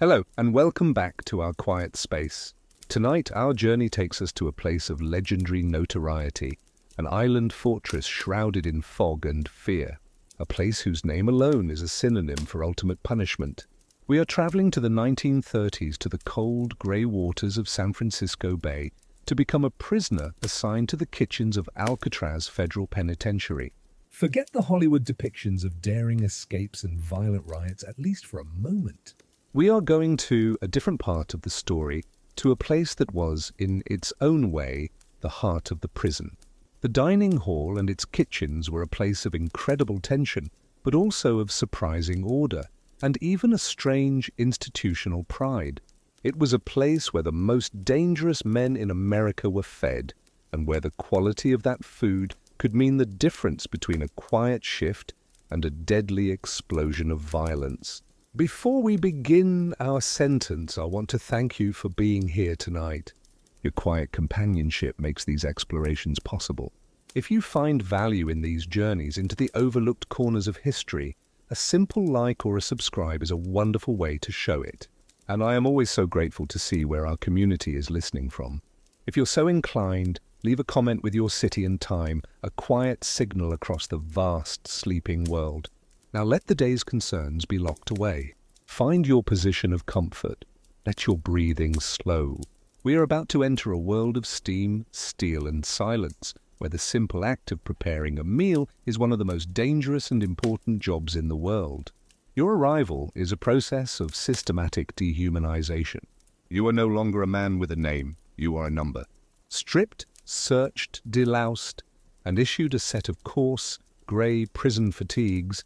Hello, and welcome back to our quiet space. Tonight, our journey takes us to a place of legendary notoriety, an island fortress shrouded in fog and fear, a place whose name alone is a synonym for ultimate punishment. We are traveling to the 1930s to the cold, grey waters of San Francisco Bay to become a prisoner assigned to the kitchens of Alcatraz Federal Penitentiary. Forget the Hollywood depictions of daring escapes and violent riots, at least for a moment. We are going to a different part of the story, to a place that was, in its own way, the heart of the prison. The dining hall and its kitchens were a place of incredible tension, but also of surprising order, and even a strange institutional pride. It was a place where the most dangerous men in America were fed, and where the quality of that food could mean the difference between a quiet shift and a deadly explosion of violence. Before we begin our sentence, I want to thank you for being here tonight. Your quiet companionship makes these explorations possible. If you find value in these journeys into the overlooked corners of history, a simple like or a subscribe is a wonderful way to show it. And I am always so grateful to see where our community is listening from. If you're so inclined, leave a comment with your city and time, a quiet signal across the vast, sleeping world. Now let the day's concerns be locked away. Find your position of comfort. Let your breathing slow. We are about to enter a world of steam, steel, and silence, where the simple act of preparing a meal is one of the most dangerous and important jobs in the world. Your arrival is a process of systematic dehumanization. You are no longer a man with a name, you are a number. Stripped, searched, deloused, and issued a set of coarse, grey prison fatigues,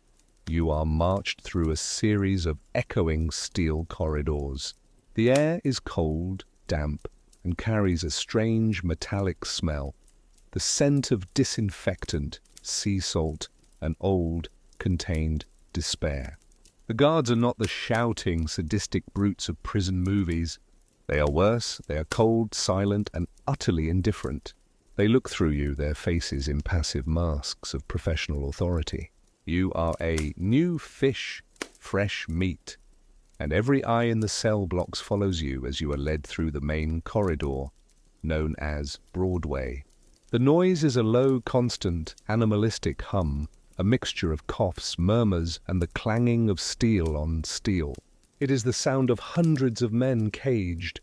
you are marched through a series of echoing steel corridors. The air is cold, damp, and carries a strange metallic smell, the scent of disinfectant, sea salt, and old, contained despair. The guards are not the shouting, sadistic brutes of prison movies. They are worse, they are cold, silent, and utterly indifferent. They look through you, their faces impassive masks of professional authority. You are a new fish, fresh meat, and every eye in the cell blocks follows you as you are led through the main corridor, known as Broadway. The noise is a low, constant, animalistic hum, a mixture of coughs, murmurs, and the clanging of steel on steel. It is the sound of hundreds of men caged.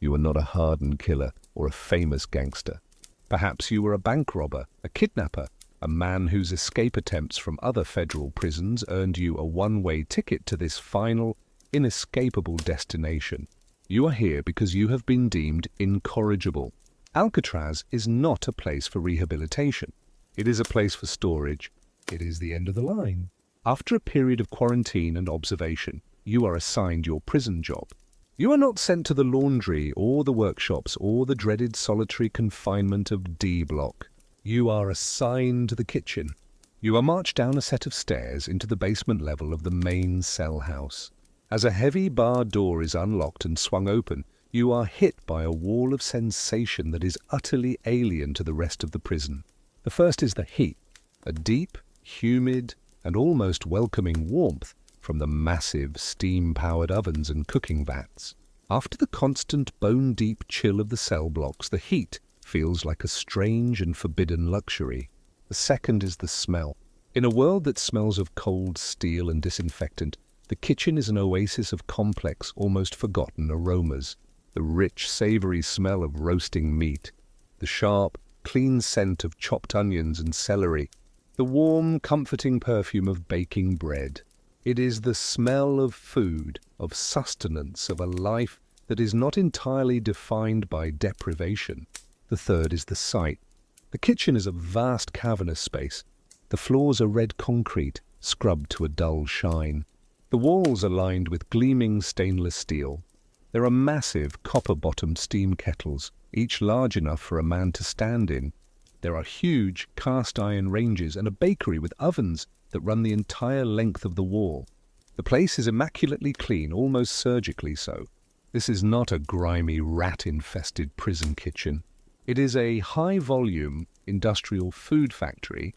You are not a hardened killer or a famous gangster. Perhaps you were a bank robber, a kidnapper, a man whose escape attempts from other federal prisons earned you a one-way ticket to this final, inescapable destination. You are here because you have been deemed incorrigible. Alcatraz is not a place for rehabilitation. It is a place for storage. It is the end of the line. After a period of quarantine and observation, you are assigned your prison job. You are not sent to the laundry or the workshops or the dreaded solitary confinement of D Block. You are assigned to the kitchen. You are marched down a set of stairs into the basement level of the main cell house. As a heavy bar door is unlocked and swung open, you are hit by a wall of sensation that is utterly alien to the rest of the prison. The first is the heat, a deep, humid, and almost welcoming warmth from the massive steam-powered ovens and cooking vats. After the constant bone-deep chill of the cell blocks, the heat feels like a strange and forbidden luxury. The second is the smell. In a world that smells of cold steel and disinfectant, the kitchen is an oasis of complex, almost forgotten aromas. The rich, savory smell of roasting meat, the sharp, clean scent of chopped onions and celery, the warm, comforting perfume of baking bread. It is the smell of food, of sustenance, of a life that is not entirely defined by deprivation. The third is the sight. The kitchen is a vast cavernous space. The floors are red concrete, scrubbed to a dull shine. The walls are lined with gleaming stainless steel. There are massive copper-bottomed steam kettles, each large enough for a man to stand in. There are huge cast-iron ranges and a bakery with ovens that run the entire length of the wall. The place is immaculately clean, almost surgically so. This is not a grimy, rat-infested prison kitchen. It is a high-volume industrial food factory,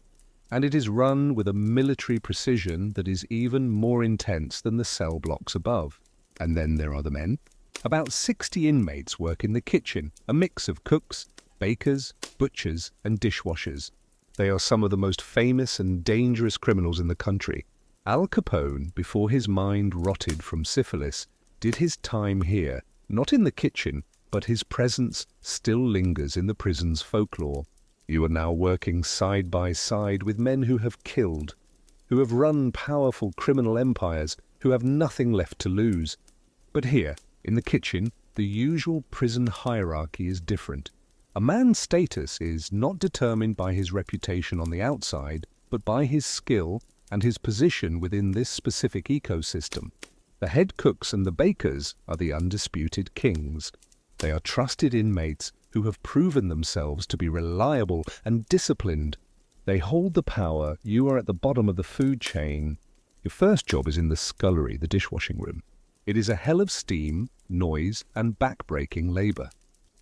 and it is run with a military precision that is even more intense than the cell blocks above. And then there are the men. About 60 inmates work in the kitchen, a mix of cooks, bakers, butchers, and dishwashers. They are some of the most famous and dangerous criminals in the country. Al Capone, before his mind rotted from syphilis, did his time here, not in the kitchen, but his presence still lingers in the prison's folklore. You are now working side by side with men who have killed, who have run powerful criminal empires, who have nothing left to lose. But here, in the kitchen, the usual prison hierarchy is different. A man's status is not determined by his reputation on the outside, but by his skill and his position within this specific ecosystem. The head cooks and the bakers are the undisputed kings. They are trusted inmates who have proven themselves to be reliable and disciplined. They hold the power. You are at the bottom of the food chain. Your first job is in the scullery, the dishwashing room. It is a hell of steam, noise, and back-breaking labor.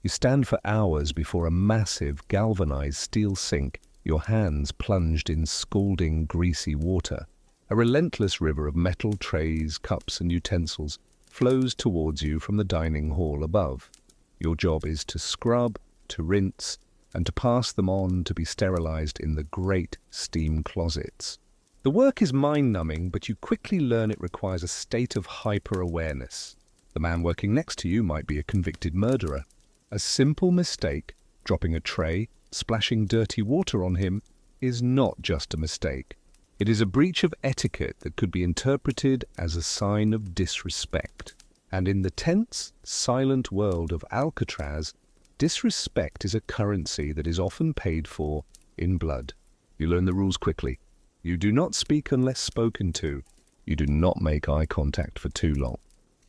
You stand for hours before a massive galvanized steel sink, your hands plunged in scalding, greasy water. A relentless river of metal trays, cups, and utensils flows towards you from the dining hall above. Your job is to scrub, to rinse, and to pass them on to be sterilized in the great steam closets. The work is mind-numbing, but you quickly learn it requires a state of hyper-awareness. The man working next to you might be a convicted murderer. A simple mistake, dropping a tray, splashing dirty water on him, is not just a mistake. It is a breach of etiquette that could be interpreted as a sign of disrespect. And in the tense, silent world of Alcatraz, disrespect is a currency that is often paid for in blood. You learn the rules quickly. You do not speak unless spoken to. You do not make eye contact for too long.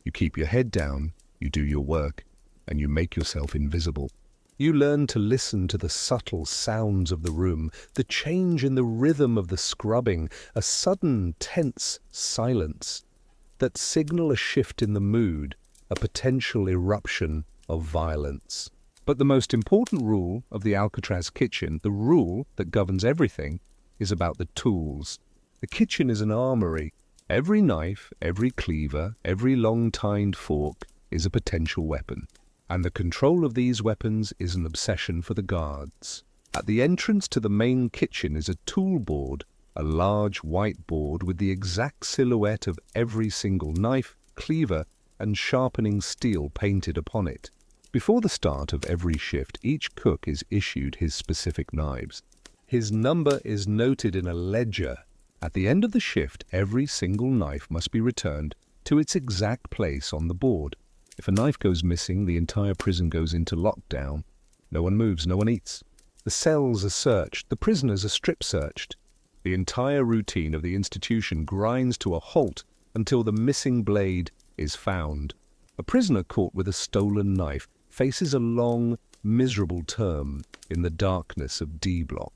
You keep your head down, you do your work, and you make yourself invisible. You learn to listen to the subtle sounds of the room, the change in the rhythm of the scrubbing, a sudden tense silence that signal a shift in the mood, a potential eruption of violence. But the most important rule of the Alcatraz kitchen, the rule that governs everything, is about the tools. The kitchen is an armory. Every knife, every cleaver, every long-tined fork is a potential weapon. And the control of these weapons is an obsession for the guards. At the entrance to the main kitchen is a tool board, a large white board with the exact silhouette of every single knife, cleaver, and sharpening steel painted upon it. Before the start of every shift, each cook is issued his specific knives. His number is noted in a ledger. At the end of the shift, every single knife must be returned to its exact place on the board. If a knife goes missing, the entire prison goes into lockdown. No one moves, no one eats. The cells are searched, the prisoners are strip-searched. The entire routine of the institution grinds to a halt until the missing blade is found. A prisoner caught with a stolen knife faces a long, miserable term in the darkness of D Block.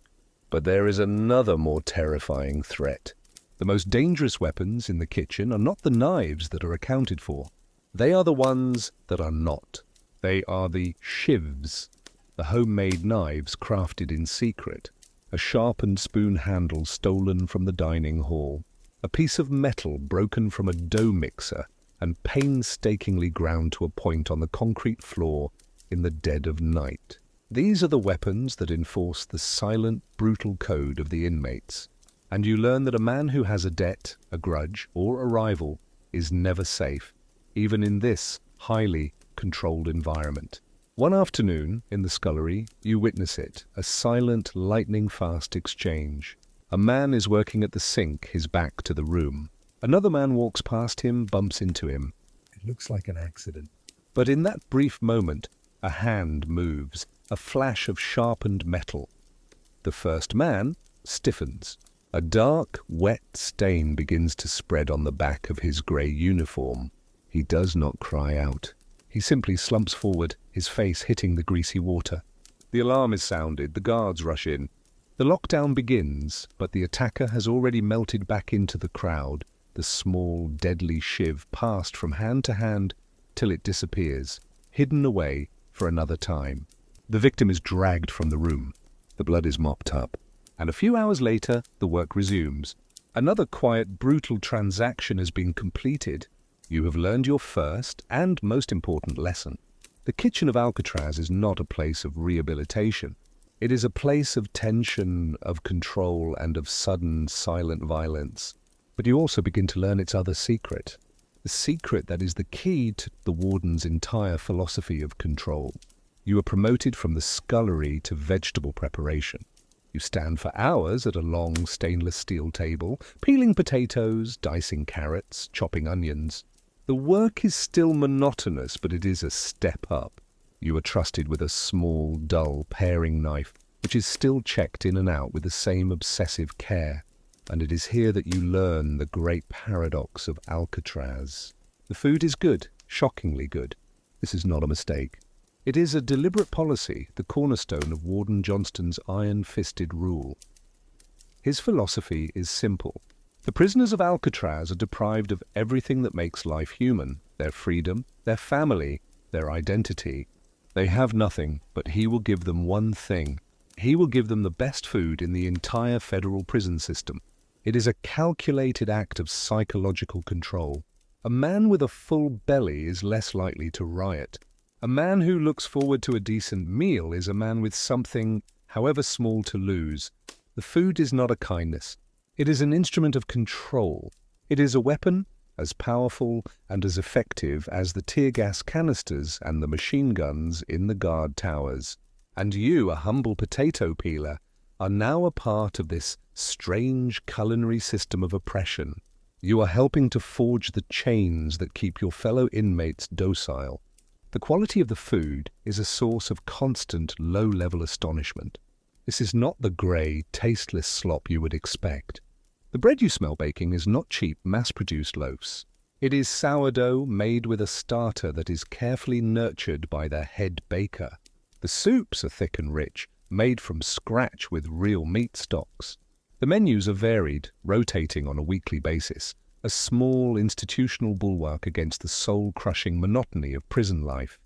But there is another more terrifying threat. The most dangerous weapons in the kitchen are not the knives that are accounted for. They are the ones that are not. They are the shivs, the homemade knives crafted in secret, a sharpened spoon handle stolen from the dining hall, a piece of metal broken from a dough mixer and painstakingly ground to a point on the concrete floor in the dead of night. These are the weapons that enforce the silent, brutal code of the inmates. And you learn that a man who has a debt, a grudge, or a rival is never safe, even in this highly controlled environment. One afternoon, in the scullery, you witness it, a silent, lightning-fast exchange. A man is working at the sink, his back to the room. Another man walks past him, bumps into him. It looks like an accident. But in that brief moment, a hand moves, a flash of sharpened metal. The first man stiffens. A dark, wet stain begins to spread on the back of his grey uniform. He does not cry out. He simply slumps forward, his face hitting the greasy water. The alarm is sounded, the guards rush in. The lockdown begins, but the attacker has already melted back into the crowd, the small, deadly shiv passed from hand to hand till it disappears, hidden away for another time. The victim is dragged from the room. The blood is mopped up. And a few hours later, the work resumes. Another quiet, brutal transaction has been completed. You have learned your first and most important lesson. The kitchen of Alcatraz is not a place of rehabilitation. It is a place of tension, of control, and of sudden, silent violence. But you also begin to learn its other secret. The secret that is the key to the warden's entire philosophy of control. You are promoted from the scullery to vegetable preparation. You stand for hours at a long stainless steel table, peeling potatoes, dicing carrots, chopping onions. The work is still monotonous, but it is a step up. You are trusted with a small, dull paring knife, which is still checked in and out with the same obsessive care. And it is here that you learn the great paradox of Alcatraz. The food is good, shockingly good. This is not a mistake. It is a deliberate policy, the cornerstone of Warden Johnston's iron-fisted rule. His philosophy is simple. The prisoners of Alcatraz are deprived of everything that makes life human, their freedom, their family, their identity. They have nothing, but he will give them one thing. He will give them the best food in the entire federal prison system. It is a calculated act of psychological control. A man with a full belly is less likely to riot. A man who looks forward to a decent meal is a man with something, however small, to lose. The food is not a kindness. It is an instrument of control. It is a weapon as powerful and as effective as the tear gas canisters and the machine guns in the guard towers. And you, a humble potato peeler, are now a part of this strange culinary system of oppression. You are helping to forge the chains that keep your fellow inmates docile. The quality of the food is a source of constant low-level astonishment. This is not the grey, tasteless slop you would expect. The bread you smell baking is not cheap, mass-produced loaves. It is sourdough made with a starter that is carefully nurtured by the head baker. The soups are thick and rich, made from scratch with real meat stocks. The menus are varied, rotating on a weekly basis, a small institutional bulwark against the soul-crushing monotony of prison life.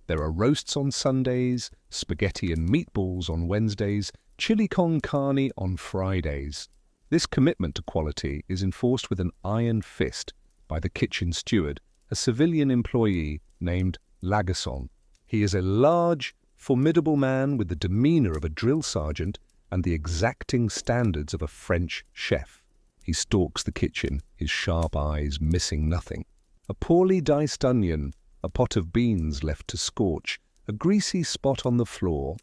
There are roasts on Sundays, spaghetti and meatballs on Wednesdays, chili con carne on Fridays. This commitment to quality is enforced with an iron fist by the kitchen steward, a civilian employee named Lagasson. He is a large, formidable man with the demeanor of a drill sergeant and the exacting standards of a French chef. He stalks the kitchen, his sharp eyes missing nothing. A poorly diced onion, a pot of beans left to scorch, a greasy spot on the floor,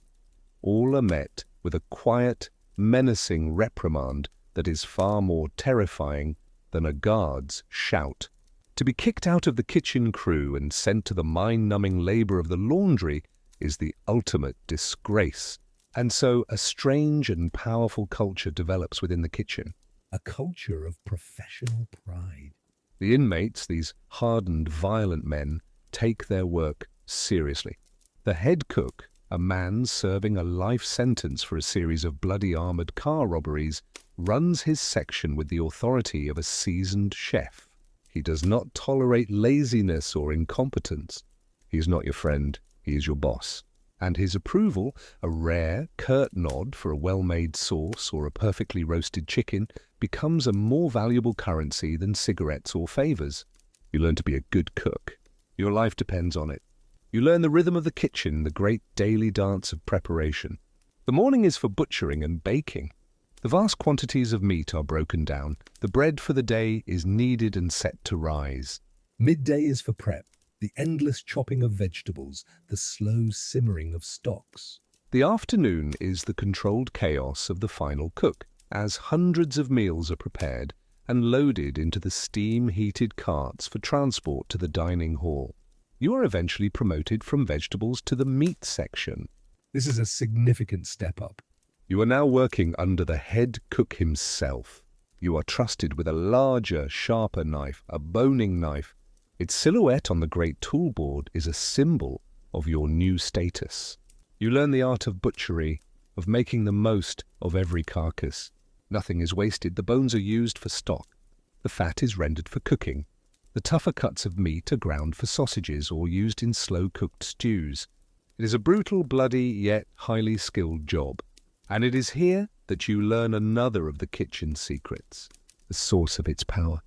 all are met with a quiet, menacing reprimand that is far more terrifying than a guard's shout. To be kicked out of the kitchen crew and sent to the mind-numbing labor of the laundry is the ultimate disgrace. And so a strange and powerful culture develops within the kitchen. A culture of professional pride. The inmates, these hardened, violent men, take their work seriously. The head cook, a man serving a life sentence for a series of bloody armored car robberies, runs his section with the authority of a seasoned chef. He does not tolerate laziness or incompetence. He is not your friend, he is your boss. And his approval, a rare, curt nod for a well-made sauce or a perfectly roasted chicken, becomes a more valuable currency than cigarettes or favors. You learn to be a good cook. Your life depends on it. You learn the rhythm of the kitchen, the great daily dance of preparation. The morning is for butchering and baking. The vast quantities of meat are broken down. The bread for the day is kneaded and set to rise. Midday is for prep. The endless chopping of vegetables, the slow simmering of stocks. The afternoon is the controlled chaos of the final cook, as hundreds of meals are prepared and loaded into the steam-heated carts for transport to the dining hall. You are eventually promoted from vegetables to the meat section. This is a significant step up. You are now working under the head cook himself. You are trusted with a larger, sharper knife, a boning knife. Its silhouette on the great toolboard is a symbol of your new status. You learn the art of butchery, of making the most of every carcass. Nothing is wasted. The bones are used for stock. The fat is rendered for cooking. The tougher cuts of meat are ground for sausages or used in slow-cooked stews. It is a brutal, bloody, yet highly skilled job. And it is here that you learn another of the kitchen's secrets, the source of its power.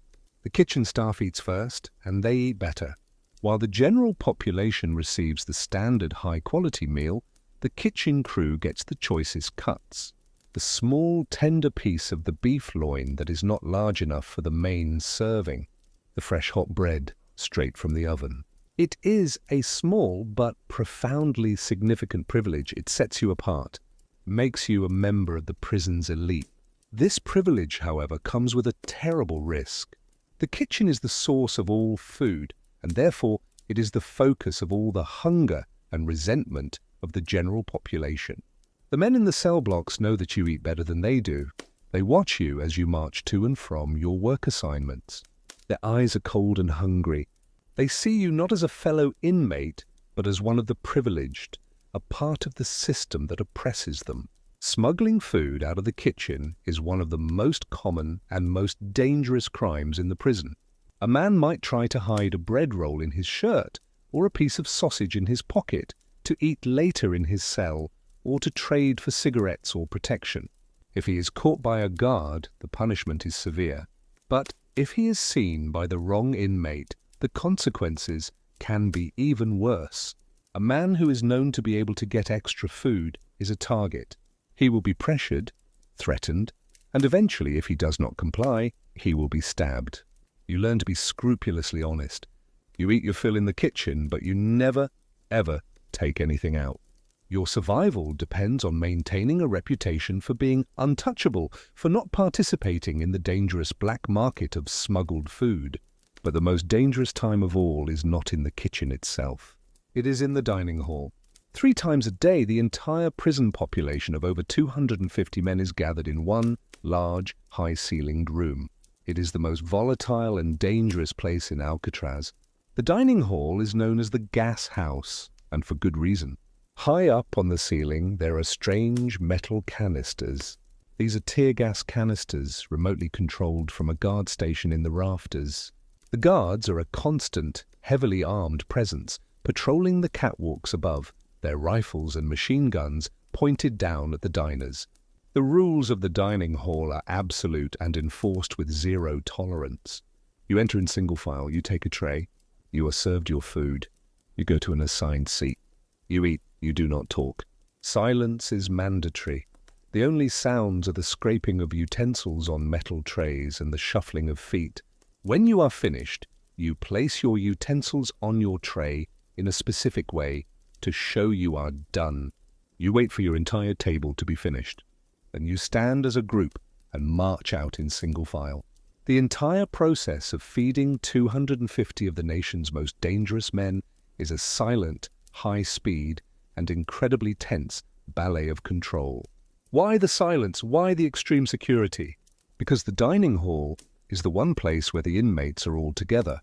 The The kitchen staff eats first, and they eat better. While the general population receives the standard high-quality meal, the kitchen crew gets the choicest cuts. The small, tender piece of the beef loin that is not large enough for the main serving. The fresh hot bread, straight from the oven. It is a small but profoundly significant privilege. It sets you apart, makes you a member of the prison's elite. This privilege, however, comes with a terrible risk. The kitchen is the source of all food, and therefore it is the focus of all the hunger and resentment of the general population. The men in the cell blocks know that you eat better than they do. They watch you as you march to and from your work assignments. Their eyes are cold and hungry. They see you not as a fellow inmate, but as one of the privileged, a part of the system that oppresses them. Smuggling food out of the kitchen is one of the most common and most dangerous crimes in the prison. A man might try to hide a bread roll in his shirt or a piece of sausage in his pocket to eat later in his cell or to trade for cigarettes or protection. If he is caught by a guard, the punishment is severe. But if he is seen by the wrong inmate, the consequences can be even worse. A man who is known to be able to get extra food is a target. He will be pressured, threatened, and eventually, if he does not comply, he will be stabbed. You learn to be scrupulously honest. You eat your fill in the kitchen, but you never, ever take anything out. Your survival depends on maintaining a reputation for being untouchable, for not participating in the dangerous black market of smuggled food. But the most dangerous time of all is not in the kitchen itself. It is in the dining hall. 3 times a day, the entire prison population of over 250 men is gathered in one large, high-ceilinged room. It is the most volatile and dangerous place in Alcatraz. The dining hall is known as the gas house, and for good reason. High up on the ceiling, there are strange metal canisters. These are tear gas canisters, remotely controlled from a guard station in the rafters. The guards are a constant, heavily armed presence, patrolling the catwalks above, their rifles and machine guns pointed down at the diners. The rules of the dining hall are absolute and enforced with zero tolerance. You enter in single file, you take a tray, you are served your food, you go to an assigned seat. You eat, you do not talk. Silence is mandatory. The only sounds are the scraping of utensils on metal trays and the shuffling of feet. When you are finished, you place your utensils on your tray in a specific way to show you are done. You wait for your entire table to be finished. Then you stand as a group and march out in single file. The entire process of feeding 250 of the nation's most dangerous men is a silent, high-speed, and incredibly tense ballet of control. Why the silence? Why the extreme security? Because the dining hall is the one place where the inmates are all together.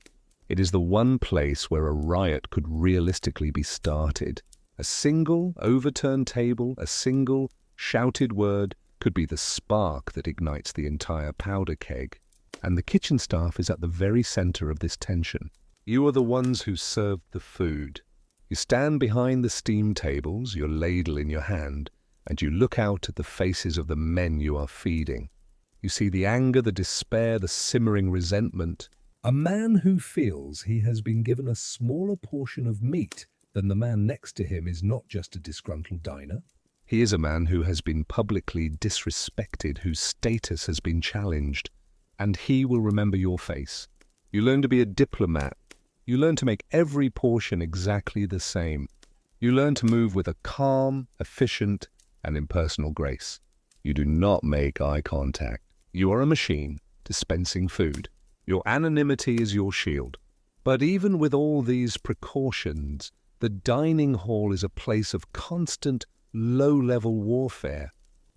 It is the one place where a riot could realistically be started. A single overturned table, a single shouted word could be the spark that ignites the entire powder keg. And the kitchen staff is at the very center of this tension. You are the ones who serve the food. You stand behind the steam tables, your ladle in your hand, and you look out at the faces of the men you are feeding. You see the anger, the despair, the simmering resentment. A man who feels he has been given a smaller portion of meat than the man next to him is not just a disgruntled diner. He is a man who has been publicly disrespected, whose status has been challenged, and he will remember your face. You learn to be a diplomat. You learn to make every portion exactly the same. You learn to move with a calm, efficient, and impersonal grace. You do not make eye contact. You are a machine dispensing food. Your anonymity is your shield. But even with all these precautions, the dining hall is a place of constant, low-level warfare.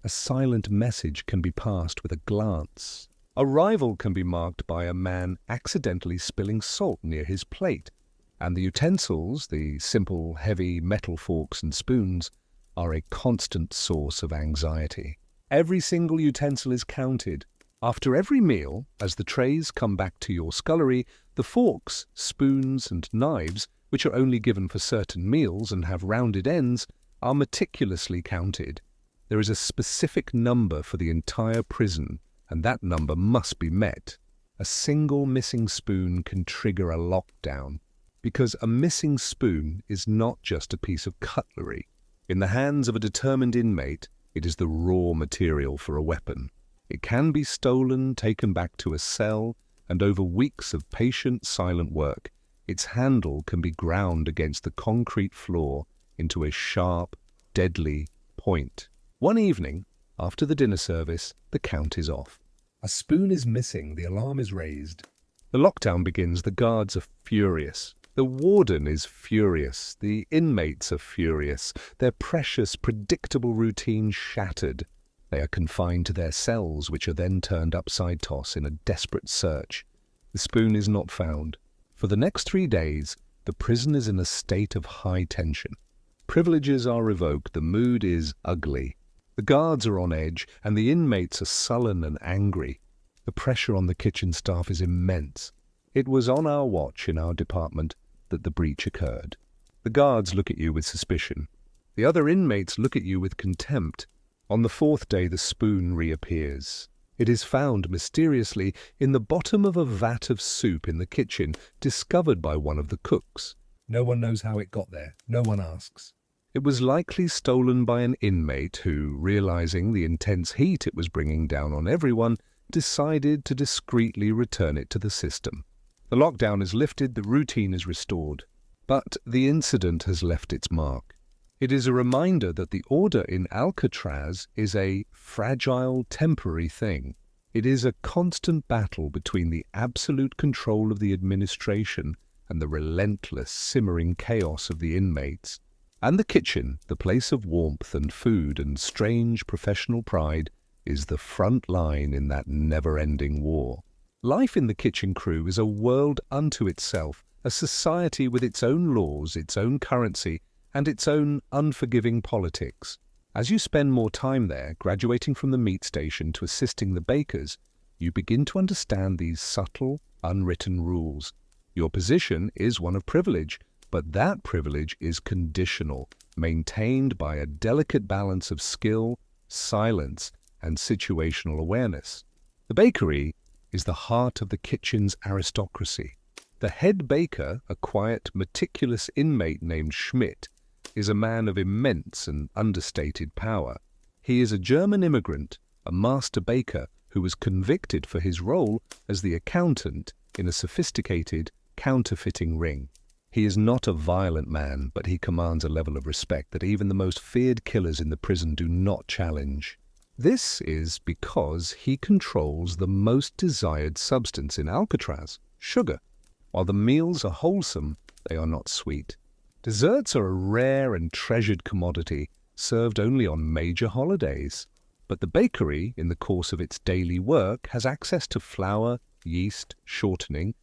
A silent message can be passed with a glance. A rival can be marked by a man accidentally spilling salt near his plate, and the utensils, the simple, heavy metal forks and spoons, are a constant source of anxiety. Every single utensil is counted. After every meal, as the trays come back to your scullery, the forks, spoons, and knives, which are only given for certain meals and have rounded ends, are meticulously counted. There is a specific number for the entire prison, and that number must be met. A single missing spoon can trigger a lockdown, because a missing spoon is not just a piece of cutlery. In the hands of a determined inmate, it is the raw material for a weapon. It can be stolen, taken back to a cell, and over weeks of patient, silent work, its handle can be ground against the concrete floor into a sharp, deadly point. One evening, after the dinner service, the count is off. A spoon is missing, the alarm is raised. The lockdown begins, the guards are furious. The warden is furious, the inmates are furious, their precious, predictable routine shattered. They are confined to their cells, which are then turned upside toss in a desperate search. The spoon is not found. For the next 3 days, the prison is in a state of high tension. Privileges are revoked, the mood is ugly. The guards are on edge, and the inmates are sullen and angry. The pressure on the kitchen staff is immense. It was on our watch in our department that the breach occurred. The guards look at you with suspicion. The other inmates look at you with contempt. On the 4th day, the spoon reappears. It is found mysteriously in the bottom of a vat of soup in the kitchen, discovered by one of the cooks. No one knows how it got there. No one asks. It was likely stolen by an inmate who, realizing the intense heat it was bringing down on everyone, decided to discreetly return it to the system. The lockdown is lifted, the routine is restored. But the incident has left its mark. It is a reminder that the order in Alcatraz is a fragile, temporary thing. It is a constant battle between the absolute control of the administration and the relentless, simmering chaos of the inmates. And the kitchen, the place of warmth and food and strange professional pride, is the front line in that never-ending war. Life in the kitchen crew is a world unto itself, a society with its own laws, its own currency, and its own unforgiving politics. As you spend more time there, graduating from the meat station to assisting the bakers, you begin to understand these subtle, unwritten rules. Your position is one of privilege, but that privilege is conditional, maintained by a delicate balance of skill, silence, and situational awareness. The bakery is the heart of the kitchen's aristocracy. The head baker, a quiet, meticulous inmate named Schmidt, is a man of immense and understated power. He is a German immigrant, a master baker who was convicted for his role as the accountant in a sophisticated counterfeiting ring. He is not a violent man, but he commands a level of respect that even the most feared killers in the prison do not challenge. This is because he controls the most desired substance in Alcatraz, sugar. While the meals are wholesome, they are not sweet. Desserts are a rare and treasured commodity, served only on major holidays. But the bakery, in the course of its daily work, has access to flour, yeast, shortening,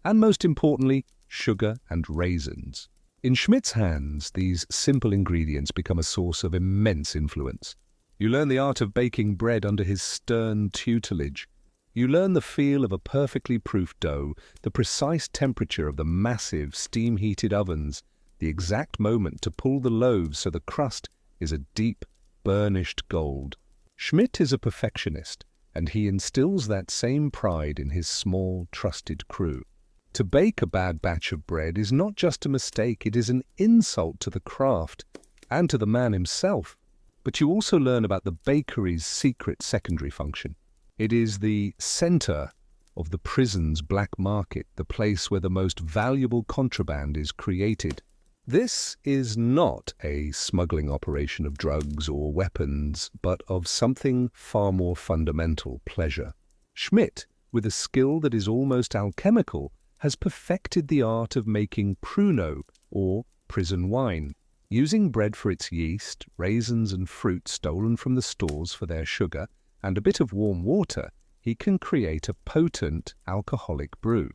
and most importantly, sugar and raisins. In Schmidt's hands, these simple ingredients become a source of immense influence. You learn the art of baking bread under his stern tutelage. You learn the feel of a perfectly proofed dough, the precise temperature of the massive steam-heated ovens, the exact moment to pull the loaves so the crust is a deep, burnished gold. Schmidt is a perfectionist, and he instills that same pride in his small, trusted crew. To bake a bad batch of bread is not just a mistake, it is an insult to the craft and to the man himself. But you also learn about the bakery's secret secondary function. It is the center of the prison's black market, the place where the most valuable contraband is created. This is not a smuggling operation of drugs or weapons, but of something far more fundamental, pleasure. Schmidt, with a skill that is almost alchemical, has perfected the art of making pruno, or prison wine. Using bread for its yeast, raisins and fruit stolen from the stores for their sugar, and a bit of warm water, he can create a potent alcoholic brew.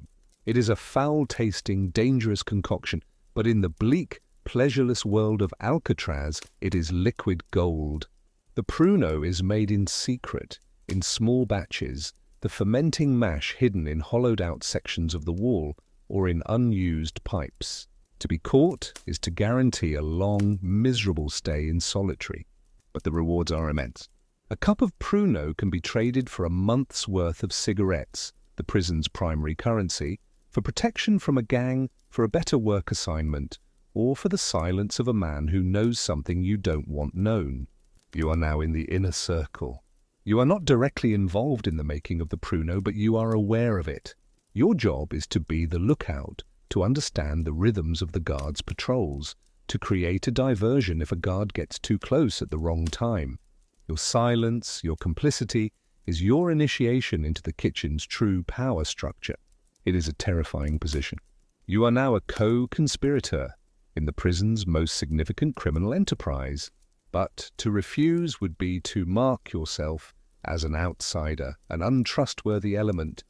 It is a foul-tasting, dangerous concoction, but in the bleak, pleasureless world of Alcatraz, it is liquid gold. The pruno is made in secret, in small batches, the fermenting mash hidden in hollowed-out sections of the wall or in unused pipes. To be caught is to guarantee a long, miserable stay in solitary, but the rewards are immense. A cup of pruno can be traded for a month's worth of cigarettes, the prison's primary currency, for protection from a gang, for a better work assignment, or for the silence of a man who knows something you don't want known. You are now in the inner circle. You are not directly involved in the making of the pruno, but you are aware of it. Your job is to be the lookout, to understand the rhythms of the guard's patrols, to create a diversion if a guard gets too close at the wrong time. Your silence, your complicity, is your initiation into the kitchen's true power structure. It is a terrifying position. You are now a co-conspirator in the prison's most significant criminal enterprise. But to refuse would be to mark yourself as an outsider, an untrustworthy element.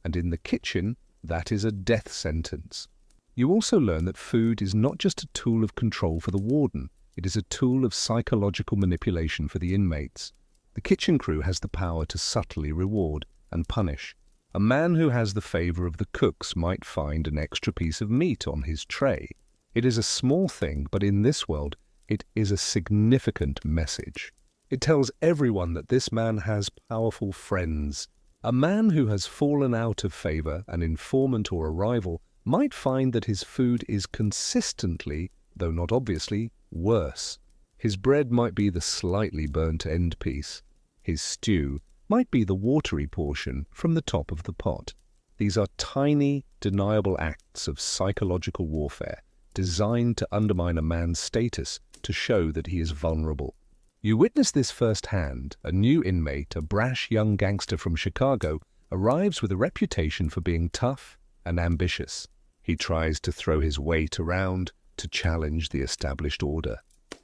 And in the kitchen, that is a death sentence. You also learn that food is not just a tool of control for the warden, it is a tool of psychological manipulation for the inmates. The kitchen crew has the power to subtly reward and punish. A man who has the favor of the cooks might find an extra piece of meat on his tray. It is a small thing, but in this world, it is a significant message. It tells everyone that this man has powerful friends. A man who has fallen out of favor, an informant or a rival, might find that his food is consistently, though not obviously, worse. His bread might be the slightly burnt end piece. His stew might be the watery portion from the top of the pot. These are tiny, deniable acts of psychological warfare designed to undermine a man's status, to show that he is vulnerable. You witness this firsthand. A new inmate, a brash young gangster from Chicago, arrives with a reputation for being tough and ambitious. He tries to throw his weight around to challenge the established order.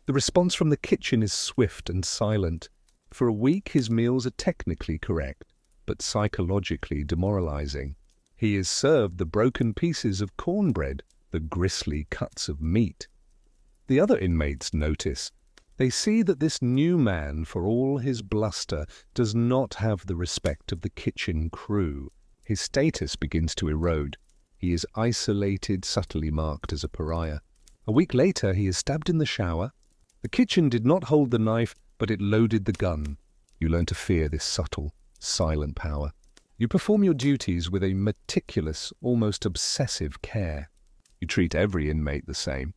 The response from the kitchen is swift and silent. For a week, his meals are technically correct, but psychologically demoralizing. He is served the broken pieces of cornbread, the gristly cuts of meat. The other inmates notice. They see that this new man, for all his bluster, does not have the respect of the kitchen crew. His status begins to erode. He is isolated, subtly marked as a pariah. A week later, he is stabbed in the shower. The kitchen did not hold the knife, but it loaded the gun. You learn to fear this subtle, silent power. You perform your duties with a meticulous, almost obsessive care. You treat every inmate the same.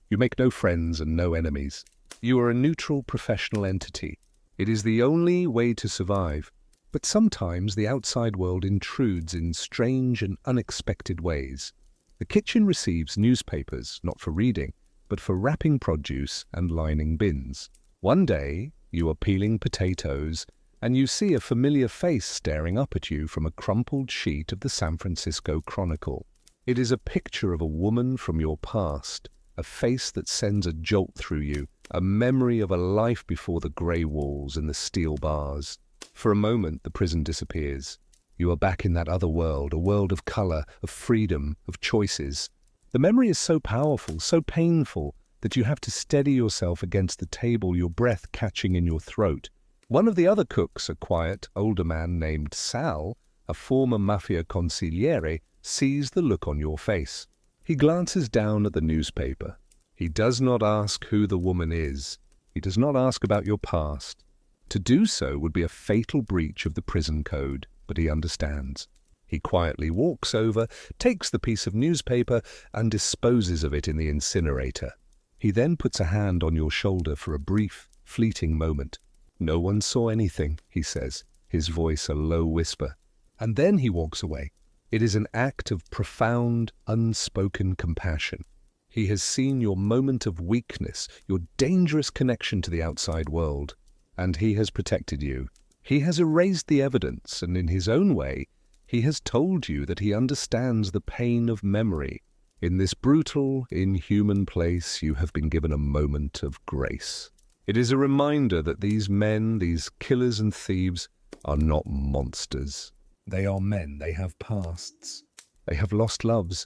You make no friends and no enemies. You are a neutral professional entity. It is the only way to survive. But sometimes the outside world intrudes in strange and unexpected ways. The kitchen receives newspapers, not for reading, but for wrapping produce and lining bins. One day, you are peeling potatoes, and you see a familiar face staring up at you from a crumpled sheet of the San Francisco Chronicle. It is a picture of a woman from your past, a face that sends a jolt through you, a memory of a life before the grey walls and the steel bars. For a moment, the prison disappears. You are back in that other world, a world of color, of freedom, of choices. The memory is so powerful, so painful, that you have to steady yourself against the table, your breath catching in your throat. One of the other cooks, a quiet, older man named Sal, a former mafia consigliere, sees the look on your face. He glances down at the newspaper. He does not ask who the woman is. He does not ask about your past. To do so would be a fatal breach of the prison code, but he understands. He quietly walks over, takes the piece of newspaper, and disposes of it in the incinerator. He then puts a hand on your shoulder for a brief, fleeting moment. "No one saw anything," he says, his voice a low whisper. And then he walks away. It is an act of profound, unspoken compassion. He has seen your moment of weakness, your dangerous connection to the outside world, and he has protected you. He has erased the evidence, and in his own way, he has told you that he understands the pain of memory. In this brutal, inhuman place, you have been given a moment of grace. It is a reminder that these men, these killers and thieves, are not monsters. They are men. They have pasts. They have lost loves.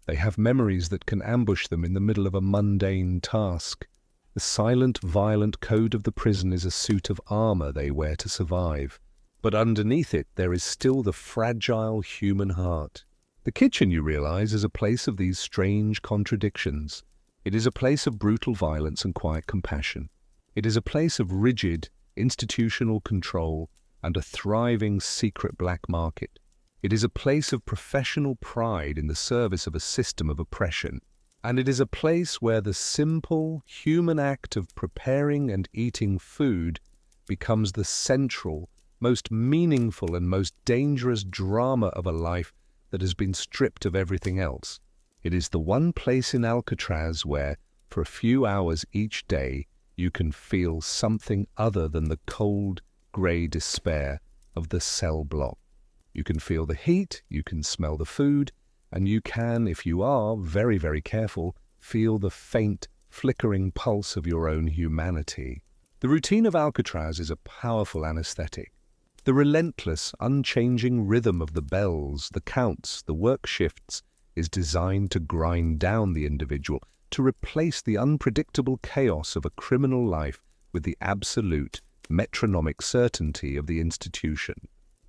They have memories that can ambush them in the middle of a mundane task. The silent, violent code of the prison is a suit of armor they wear to survive. But underneath it, there is still the fragile human heart. The kitchen, you realize, is a place of these strange contradictions. It is a place of brutal violence and quiet compassion. It is a place of rigid, institutional control and a thriving secret black market. It is a place of professional pride in the service of a system of oppression. And it is a place where the simple human act of preparing and eating food becomes the central, most meaningful and most dangerous drama of a life that has been stripped of everything else. It is the one place in Alcatraz where, for a few hours each day, you can feel something other than the cold, grey despair of the cell block. You can feel the heat, you can smell the food, and you can, if you are very, very careful, feel the faint, flickering pulse of your own humanity. The routine of Alcatraz is a powerful anesthetic. The relentless, unchanging rhythm of the bells, the counts, the work shifts is designed to grind down the individual, to replace the unpredictable chaos of a criminal life with the absolute, metronomic certainty of the institution.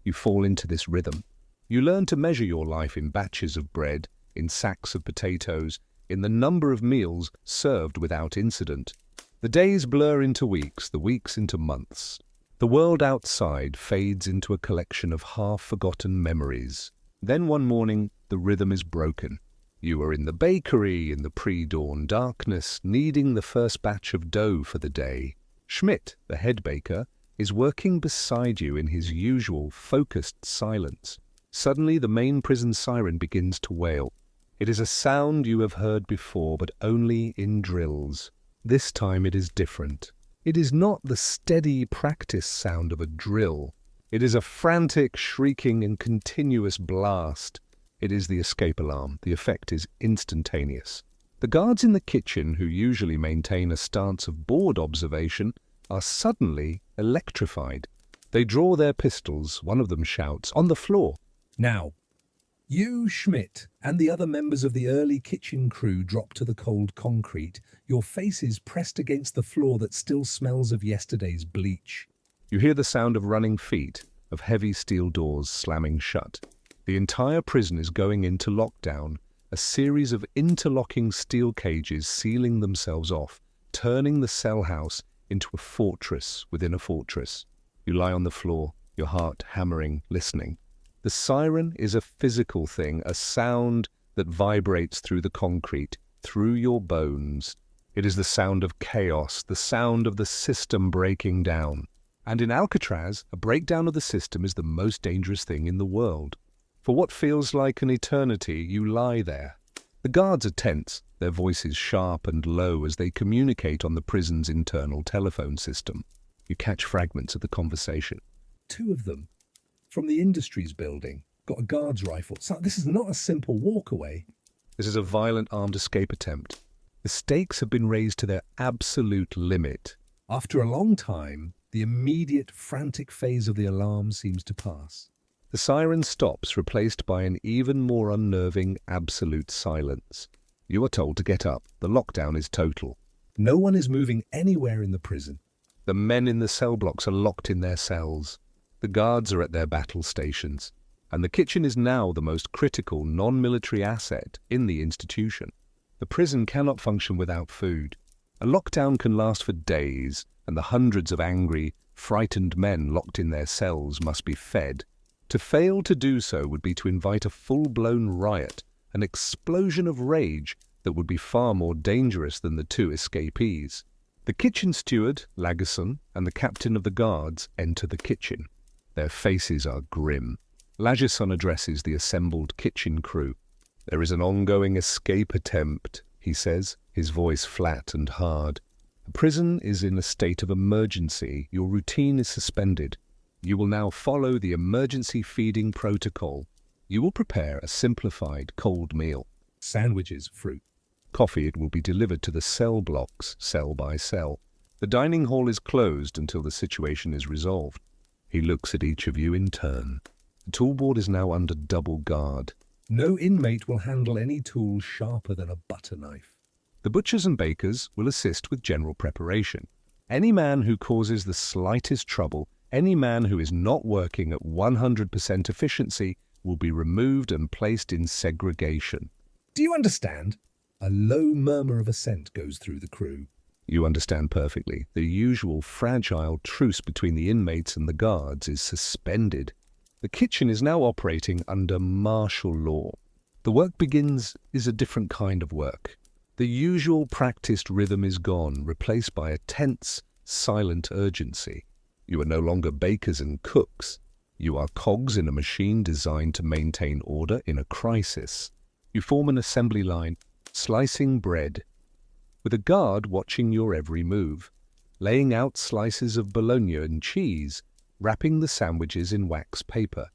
You fall into this rhythm. You learn to measure your life in batches of bread, in sacks of potatoes, in the number of meals served without incident. The days blur into weeks, the weeks into months. The world outside fades into a collection of half-forgotten memories. Then one morning, the rhythm is broken. You are in the bakery in the pre-dawn darkness, kneading the first batch of dough for the day. Schmidt, the head baker, is working beside you in his usual focused silence. Suddenly, the main prison siren begins to wail. It is a sound you have heard before, but only in drills. This time it is different. It is not the steady practice sound of a drill. It is a frantic, shrieking, and continuous blast. It is the escape alarm. The effect is instantaneous. The guards in the kitchen, who usually maintain a stance of bored observation, are suddenly electrified. They draw their pistols. One of them shouts, "On the floor!" Now, you, Schmidt, and the other members of the early kitchen crew drop to the cold concrete, your faces pressed against the floor that still smells of yesterday's bleach. You hear the sound of running feet, of heavy steel doors slamming shut. The entire prison is going into lockdown, a series of interlocking steel cages sealing themselves off, turning the cell house into a fortress within a fortress. You lie on the floor, your heart hammering, listening. The siren is a physical thing, a sound that vibrates through the concrete, through your bones. It is the sound of chaos, the sound of the system breaking down. And in Alcatraz, a breakdown of the system is the most dangerous thing in the world. For what feels like an eternity, you lie there. The guards are tense, their voices sharp and low as they communicate on the prison's internal telephone system. You catch fragments of the conversation. Two of them, from the industries building, got a guard's rifle. So this is not a simple walkaway. This is a violent armed escape attempt. The stakes have been raised to their absolute limit. After a long time, the immediate frantic phase of the alarm seems to pass. The siren stops, replaced by an even more unnerving absolute silence. You are told to get up. The lockdown is total. No one is moving anywhere in the prison. The men in the cell blocks are locked in their cells. The guards are at their battle stations. And the kitchen is now the most critical non-military asset in the institution. The prison cannot function without food. A lockdown can last for days, and the hundreds of angry, frightened men locked in their cells must be fed. To fail to do so would be to invite a full-blown riot, an explosion of rage that would be far more dangerous than the two escapees. The kitchen steward, Lagerson, and the captain of the guards enter the kitchen. Their faces are grim. Lagerson addresses the assembled kitchen crew. "There is an ongoing escape attempt," he says, his voice flat and hard. "The prison is in a state of emergency. Your routine is suspended. You will now follow the emergency feeding protocol. You will prepare a simplified cold meal. Sandwiches, fruit. Coffee. It will be delivered to the cell blocks, cell by cell. The dining hall is closed until the situation is resolved." He looks at each of you in turn. The toolboard is now under double guard. No inmate will handle any tool sharper than a butter knife. The butchers and bakers will assist with general preparation. Any man who causes the slightest trouble, any man who is not working at 100% efficiency, will be removed and placed in segregation. Do you understand? A low murmur of assent goes through the crew. You understand perfectly. The usual fragile truce between the inmates and the guards is suspended. The kitchen is now operating under martial law. The work begins is a different kind of work. The usual practiced rhythm is gone, replaced by a tense, silent urgency. You are no longer bakers and cooks. You are cogs in a machine designed to maintain order in a crisis. You form an assembly line, slicing bread, with a guard watching your every move, laying out slices of bologna and cheese, wrapping the sandwiches in wax paper.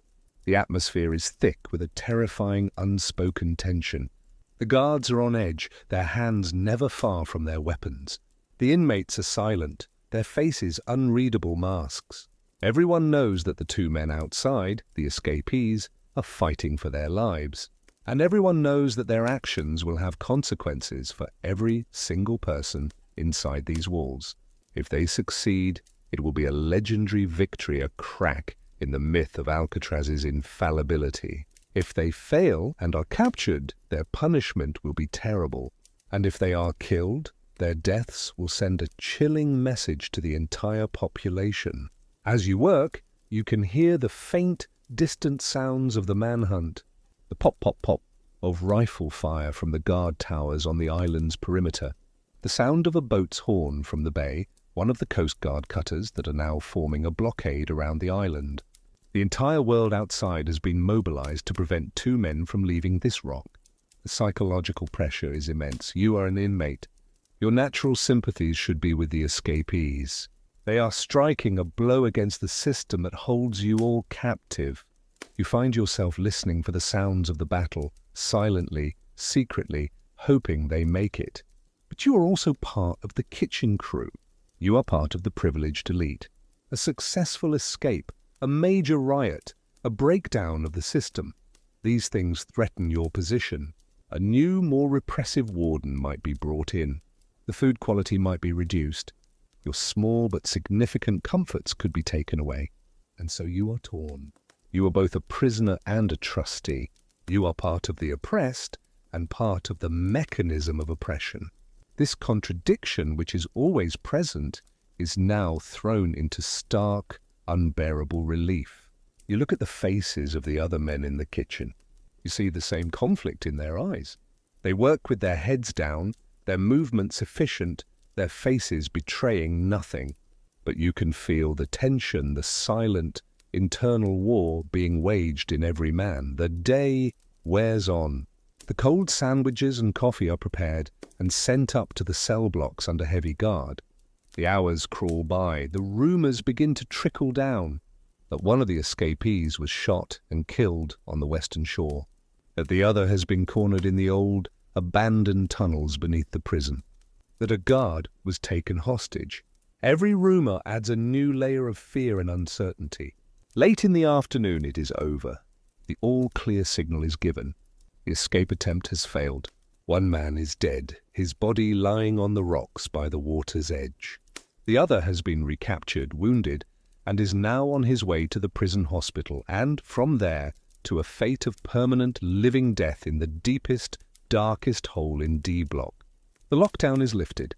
The atmosphere is thick with a terrifying unspoken tension. The guards are on edge, their hands never far from their weapons. The inmates are silent, their faces unreadable masks. Everyone knows that the two men outside, the escapees, are fighting for their lives. And everyone knows that their actions will have consequences for every single person inside these walls. If they succeed, it will be a legendary victory, a crack in the myth of Alcatraz's infallibility. If they fail and are captured, their punishment will be terrible. And if they are killed, their deaths will send a chilling message to the entire population. As you work, you can hear the faint, distant sounds of the manhunt, the pop, pop, pop of rifle fire from the guard towers on the island's perimeter, the sound of a boat's horn from the bay, one of the Coast Guard cutters that are now forming a blockade around the island. The entire world outside has been mobilized to prevent two men from leaving this rock. The psychological pressure is immense. You are an inmate. Your natural sympathies should be with the escapees. They are striking a blow against the system that holds you all captive. You find yourself listening for the sounds of the battle, silently, secretly, hoping they make it. But you are also part of the kitchen crew. You are part of the privileged elite. A successful escape, a major riot, a breakdown of the system. These things threaten your position. A new, more repressive warden might be brought in. The food quality might be reduced. Your small but significant comforts could be taken away. And so you are torn. You are both a prisoner and a trustee. You are part of the oppressed and part of the mechanism of oppression. This contradiction, which is always present, is now thrown into stark, unbearable relief. You look at the faces of the other men in the kitchen. You see the same conflict in their eyes. They work with their heads down, their movements efficient, their faces betraying nothing. But you can feel the tension, the silent, internal war being waged in every man. The day wears on. The cold sandwiches and coffee are prepared and sent up to the cell blocks under heavy guard. The hours crawl by. The rumors begin to trickle down that one of the escapees was shot and killed on the western shore, that the other has been cornered in the old, abandoned tunnels beneath the prison, that a guard was taken hostage. Every rumor adds a new layer of fear and uncertainty. Late in the afternoon, it is over. The all-clear signal is given. The escape attempt has failed. One man is dead, his body lying on the rocks by the water's edge. The other has been recaptured, wounded, and is now on his way to the prison hospital, and from there to a fate of permanent living death in the deepest, darkest hole in D Block. The lockdown is lifted.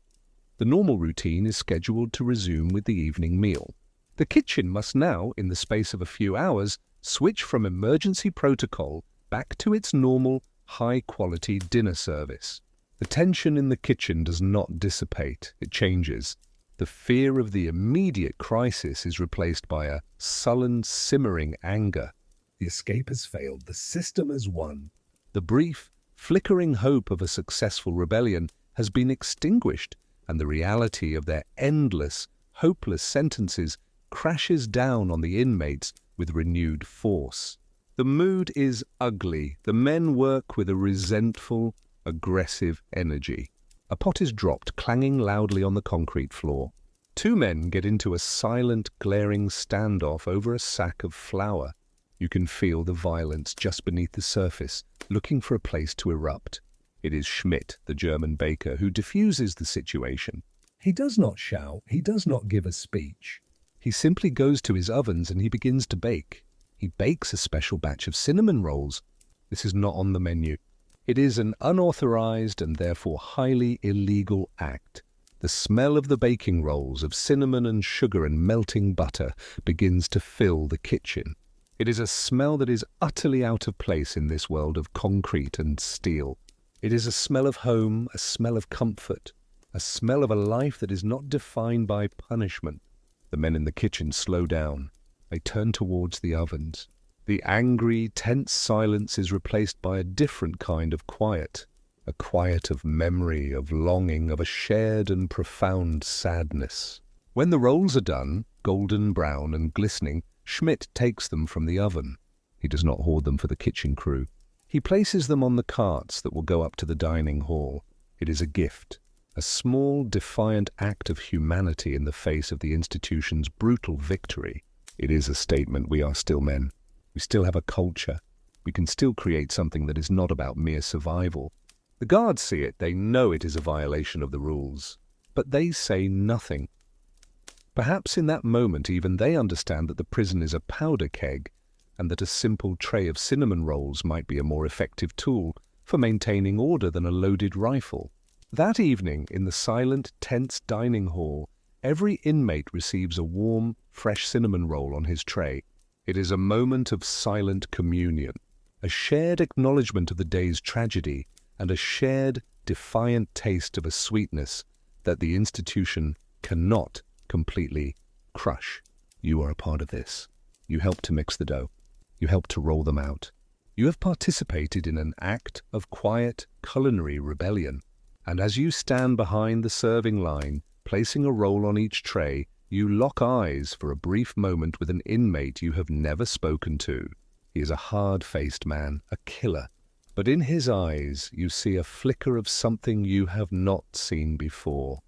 The normal routine is scheduled to resume with the evening meal. The kitchen must now, in the space of a few hours, switch from emergency protocol back to its normal, high-quality dinner service. The tension in the kitchen does not dissipate, it changes. The fear of the immediate crisis is replaced by a sullen, simmering anger. The escape has failed. The system has won. The brief, flickering hope of a successful rebellion has been extinguished, and the reality of their endless, hopeless sentences crashes down on the inmates with renewed force. The mood is ugly. The men work with a resentful, aggressive energy. A pot is dropped, clanging loudly on the concrete floor. Two men get into a silent, glaring standoff over a sack of flour. You can feel the violence just beneath the surface, looking for a place to erupt. It is Schmidt, the German baker, who diffuses the situation. He does not shout. He does not give a speech. He simply goes to his ovens and he begins to bake. He bakes a special batch of cinnamon rolls. This is not on the menu. It is an unauthorized and therefore highly illegal act. The smell of the baking rolls, of cinnamon and sugar and melting butter, begins to fill the kitchen. It is a smell that is utterly out of place in this world of concrete and steel. It is a smell of home, a smell of comfort, a smell of a life that is not defined by punishment. The men in the kitchen slow down. They turn towards the ovens. The angry, tense silence is replaced by a different kind of quiet. A quiet of memory, of longing, of a shared and profound sadness. When the rolls are done, golden brown and glistening, Schmidt takes them from the oven. He does not hoard them for the kitchen crew. He places them on the carts that will go up to the dining hall. It is a gift, a small, defiant act of humanity in the face of the institution's brutal victory. It is a statement: we are still men. We still have a culture. We can still create something that is not about mere survival. The guards see it. They know it is a violation of the rules. But they say nothing. Perhaps in that moment even they understand that the prison is a powder keg, and that a simple tray of cinnamon rolls might be a more effective tool for maintaining order than a loaded rifle. That evening, in the silent, tense dining hall, every inmate receives a warm, fresh cinnamon roll on his tray. It is a moment of silent communion, a shared acknowledgement of the day's tragedy, and a shared, defiant taste of a sweetness that the institution cannot completely crush. You are a part of this. You helped to mix the dough. You helped to roll them out. You have participated in an act of quiet culinary rebellion. And as you stand behind the serving line, placing a roll on each tray, you lock eyes for a brief moment with an inmate you have never spoken to. He is a hard-faced man, a killer. But in his eyes you see a flicker of something you have not seen before.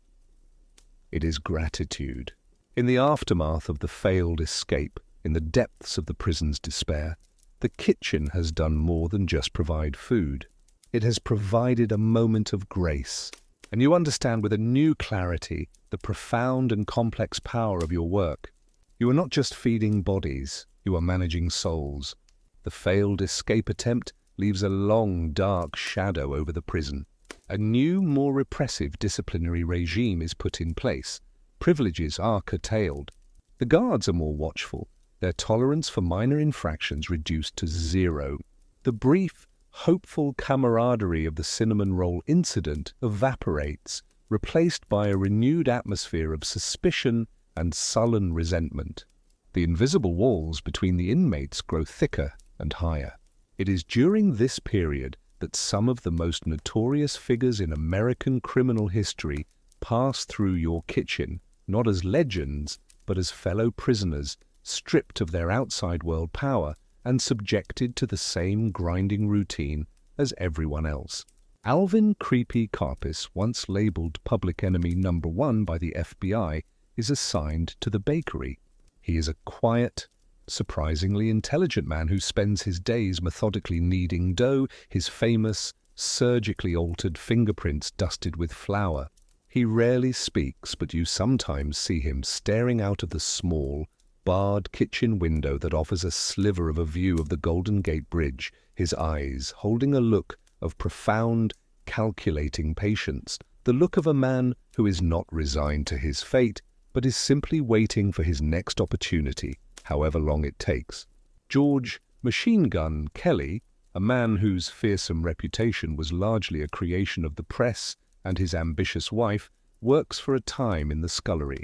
It is gratitude. In the aftermath of the failed escape, in the depths of the prison's despair, the kitchen has done more than just provide food. It has provided a moment of grace, and you understand with a new clarity the profound and complex power of your work. You are not just feeding bodies, you are managing souls. The failed escape attempt leaves a long, dark shadow over the prison. A new, more repressive disciplinary regime is put in place. Privileges are curtailed. The guards are more watchful, their tolerance for minor infractions reduced to zero. The brief, hopeful camaraderie of the cinnamon roll incident evaporates, replaced by a renewed atmosphere of suspicion and sullen resentment. The invisible walls between the inmates grow thicker and higher. It is during this period that some of the most notorious figures in American criminal history pass through your kitchen, not as legends, but as fellow prisoners, stripped of their outside world power and subjected to the same grinding routine as everyone else. Alvin Creepy Carpus, once labeled public enemy number 1 by the FBI, is assigned to the bakery. He is a quiet, surprisingly intelligent man who spends his days methodically kneading dough, his famous, surgically altered fingerprints dusted with flour. He rarely speaks, but you sometimes see him staring out of the small, barred kitchen window that offers a sliver of a view of the Golden Gate Bridge, his eyes holding a look of profound, calculating patience, the look of a man who is not resigned to his fate, but is simply waiting for his next opportunity, however long it takes. George Machine Gun Kelly, a man whose fearsome reputation was largely a creation of the press and his ambitious wife, works for a time in the scullery.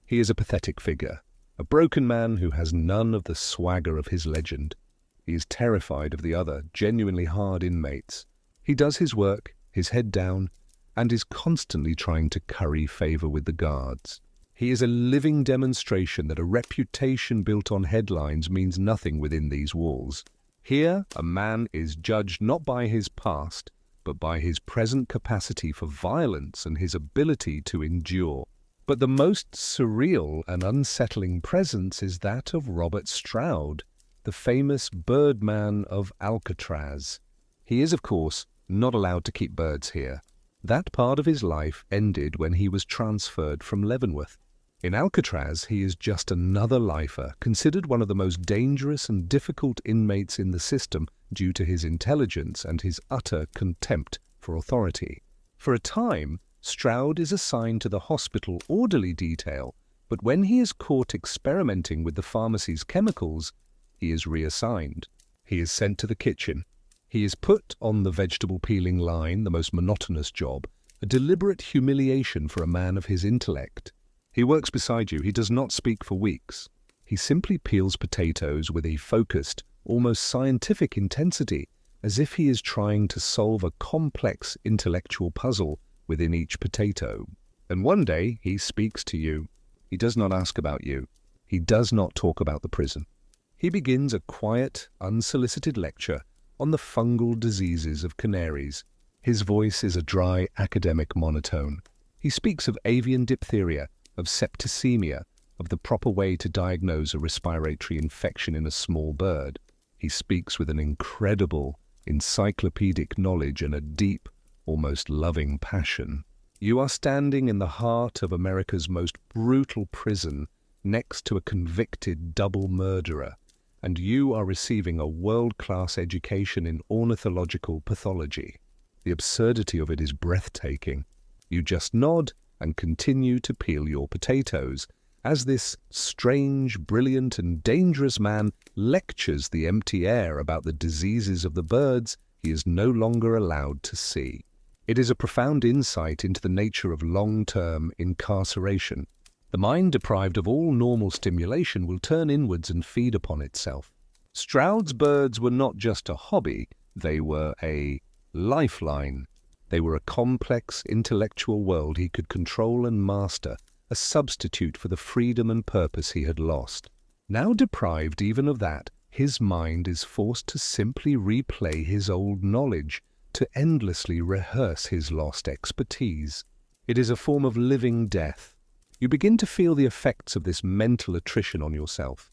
He is a pathetic figure, a broken man who has none of the swagger of his legend. He is terrified of the other, genuinely hard inmates. He does his work, his head down, and is constantly trying to curry favor with the guards. He is a living demonstration that a reputation built on headlines means nothing within these walls. Here, a man is judged not by his past, but by his present capacity for violence and his ability to endure. But the most surreal and unsettling presence is that of Robert Stroud, the famous birdman of Alcatraz. He is, of course, not allowed to keep birds here. That part of his life ended when he was transferred from Leavenworth. In Alcatraz, he is just another lifer, considered one of the most dangerous and difficult inmates in the system due to his intelligence and his utter contempt for authority. For a time, Stroud is assigned to the hospital orderly detail, but when he is caught experimenting with the pharmacy's chemicals, he is reassigned. He is sent to the kitchen. He is put on the vegetable peeling line, the most monotonous job, a deliberate humiliation for a man of his intellect. He works beside you. He does not speak for weeks. He simply peels potatoes with a focused, almost scientific intensity, as if he is trying to solve a complex intellectual puzzle within each potato. And one day he speaks to you. He does not ask about you. He does not talk about the prison. He begins a quiet, unsolicited lecture on the fungal diseases of canaries. His voice is a dry, academic monotone. He speaks of avian diphtheria, of septicemia, of the proper way to diagnose a respiratory infection in a small bird. He speaks with an incredible, encyclopedic knowledge and a deep, almost loving passion. You are standing in the heart of America's most brutal prison, next to a convicted double murderer, and you are receiving a world-class education in ornithological pathology. The absurdity of it is breathtaking. You just nod and continue to peel your potatoes, as this strange, brilliant, and dangerous man lectures the empty air about the diseases of the birds he is no longer allowed to see. It is a profound insight into the nature of long-term incarceration. The mind deprived of all normal stimulation will turn inwards and feed upon itself. Stroud's birds were not just a hobby, they were a lifeline. They were a complex intellectual world he could control and master, a substitute for the freedom and purpose he had lost. Now deprived even of that, his mind is forced to simply replay his old knowledge, to endlessly rehearse his lost expertise. It is a form of living death. You begin to feel the effects of this mental attrition on yourself.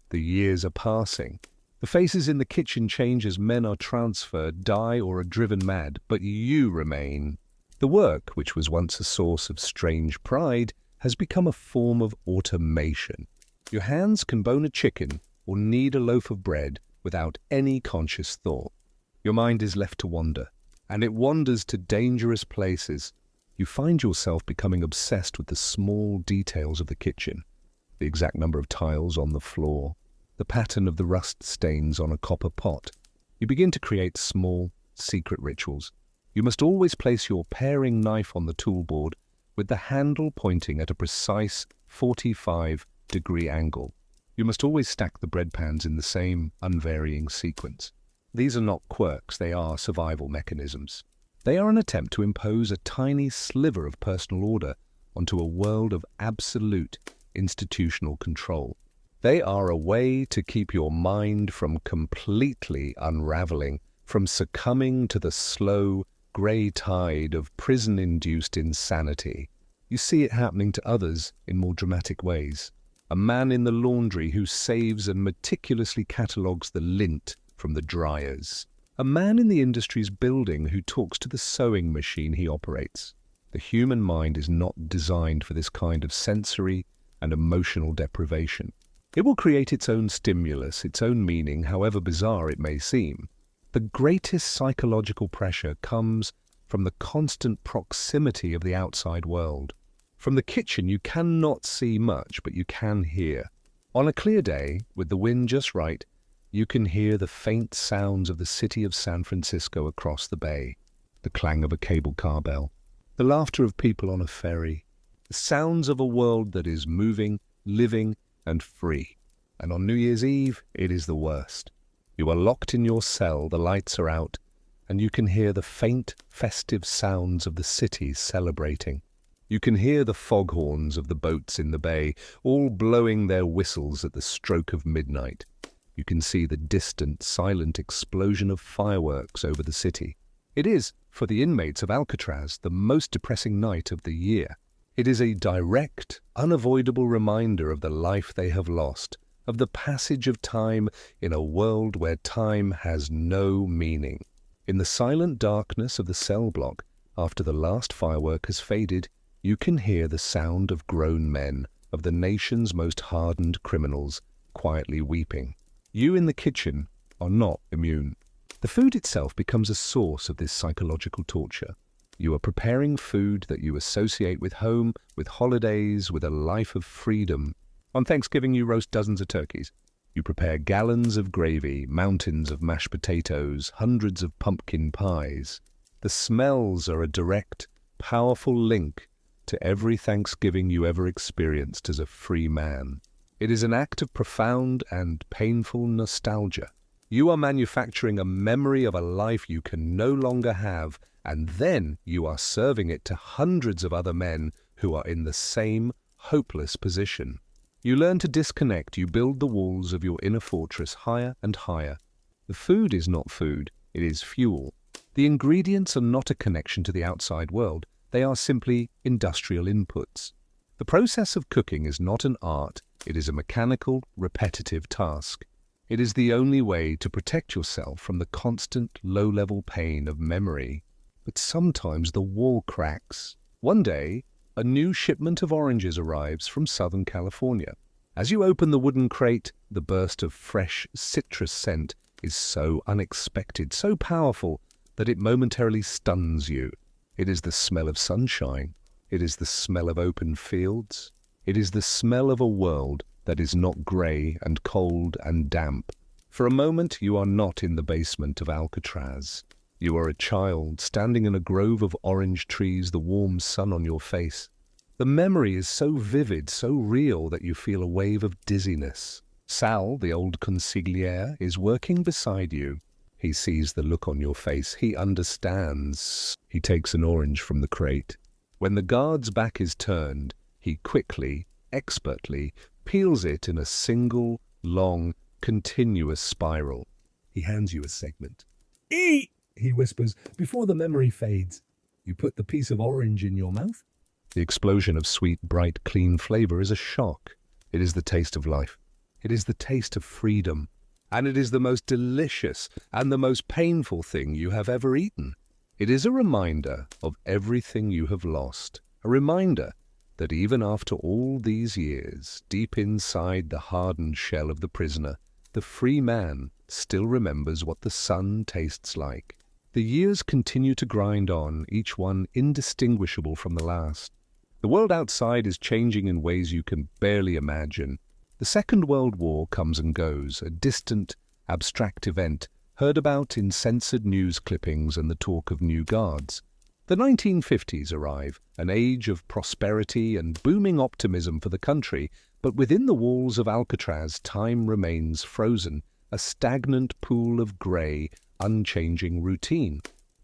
The years are passing. The faces in the kitchen change as men are transferred, die, or are driven mad, but you remain. The work, which was once a source of strange pride, has become a form of automation. Your hands can bone a chicken or knead a loaf of bread without any conscious thought. Your mind is left to wander, and it wanders to dangerous places. You find yourself becoming obsessed with the small details of the kitchen, the exact number of tiles on the floor, the pattern of the rust stains on a copper pot. You begin to create small, secret rituals. You must always place your paring knife on the toolboard with the handle pointing at a precise 45-degree angle. You must always stack the bread pans in the same unvarying sequence. These are not quirks, they are survival mechanisms. They are an attempt to impose a tiny sliver of personal order onto a world of absolute institutional control. They are a way to keep your mind from completely unraveling, from succumbing to the slow, grey tide of prison-induced insanity. You see it happening to others in more dramatic ways. A man in the laundry who saves and meticulously catalogues the lint from the dryers. A man in the industry's building who talks to the sewing machine he operates. The human mind is not designed for this kind of sensory and emotional deprivation. It will create its own stimulus, its own meaning, however bizarre it may seem. The greatest psychological pressure comes from the constant proximity of the outside world. From the kitchen you cannot see much, but you can hear. On a clear day, with the wind just right, you can hear the faint sounds of the city of San Francisco across the bay, the clang of a cable car bell, the laughter of people on a ferry, the sounds of a world that is moving, living, and free. And on New Year's Eve, it is the worst. You are locked in your cell, the lights are out, and you can hear the faint, festive sounds of the city celebrating. You can hear the foghorns of the boats in the bay, all blowing their whistles at the stroke of midnight. You can see the distant, silent explosion of fireworks over the city. It is, for the inmates of Alcatraz, the most depressing night of the year. It is a direct, unavoidable reminder of the life they have lost, of the passage of time in a world where time has no meaning. In the silent darkness of the cell block, after the last firework has faded, you can hear the sound of grown men, of the nation's most hardened criminals, quietly weeping. You in the kitchen are not immune. The food itself becomes a source of this psychological torture. You are preparing food that you associate with home, with holidays, with a life of freedom. On Thanksgiving you roast dozens of turkeys. You prepare gallons of gravy, mountains of mashed potatoes, hundreds of pumpkin pies. The smells are a direct, powerful link to every Thanksgiving you ever experienced as a free man. It is an act of profound and painful nostalgia. You are manufacturing a memory of a life you can no longer have, and then you are serving it to hundreds of other men who are in the same hopeless position. You learn to disconnect. You build the walls of your inner fortress higher and higher. The food is not food, it is fuel. The ingredients are not a connection to the outside world. They are simply industrial inputs. The process of cooking is not an art, it is a mechanical, repetitive task. It is the only way to protect yourself from the constant, low-level pain of memory. But sometimes the wall cracks. One day, a new shipment of oranges arrives from Southern California. As you open the wooden crate, the burst of fresh citrus scent is so unexpected, so powerful, that it momentarily stuns you. It is the smell of sunshine. It is the smell of open fields. It is the smell of a world that is not grey and cold and damp. For a moment, you are not in the basement of Alcatraz. You are a child standing in a grove of orange trees, the warm sun on your face. The memory is so vivid, so real, that you feel a wave of dizziness. Sal, the old consigliere, is working beside you. He sees the look on your face. He understands. He takes an orange from the crate. When the guard's back is turned, he quickly, expertly, peels it in a single, long, continuous spiral. He hands you a segment. "Eat!" he whispers, before the memory fades. You put the piece of orange in your mouth. The explosion of sweet, bright, clean flavor is a shock. It is the taste of life. It is the taste of freedom. And it is the most delicious and the most painful thing you have ever eaten. It is a reminder of everything you have lost. A reminder that even after all these years, deep inside the hardened shell of the prisoner, the free man still remembers what the sun tastes like. The years continue to grind on, each one indistinguishable from the last. The world outside is changing in ways you can barely imagine. The Second World War comes and goes, a distant, abstract event, heard about in censored news clippings and the talk of new guards. The 1950s arrive, an age of prosperity and booming optimism for the country, but within the walls of Alcatraz, time remains frozen, a stagnant pool of grey, unchanging routine.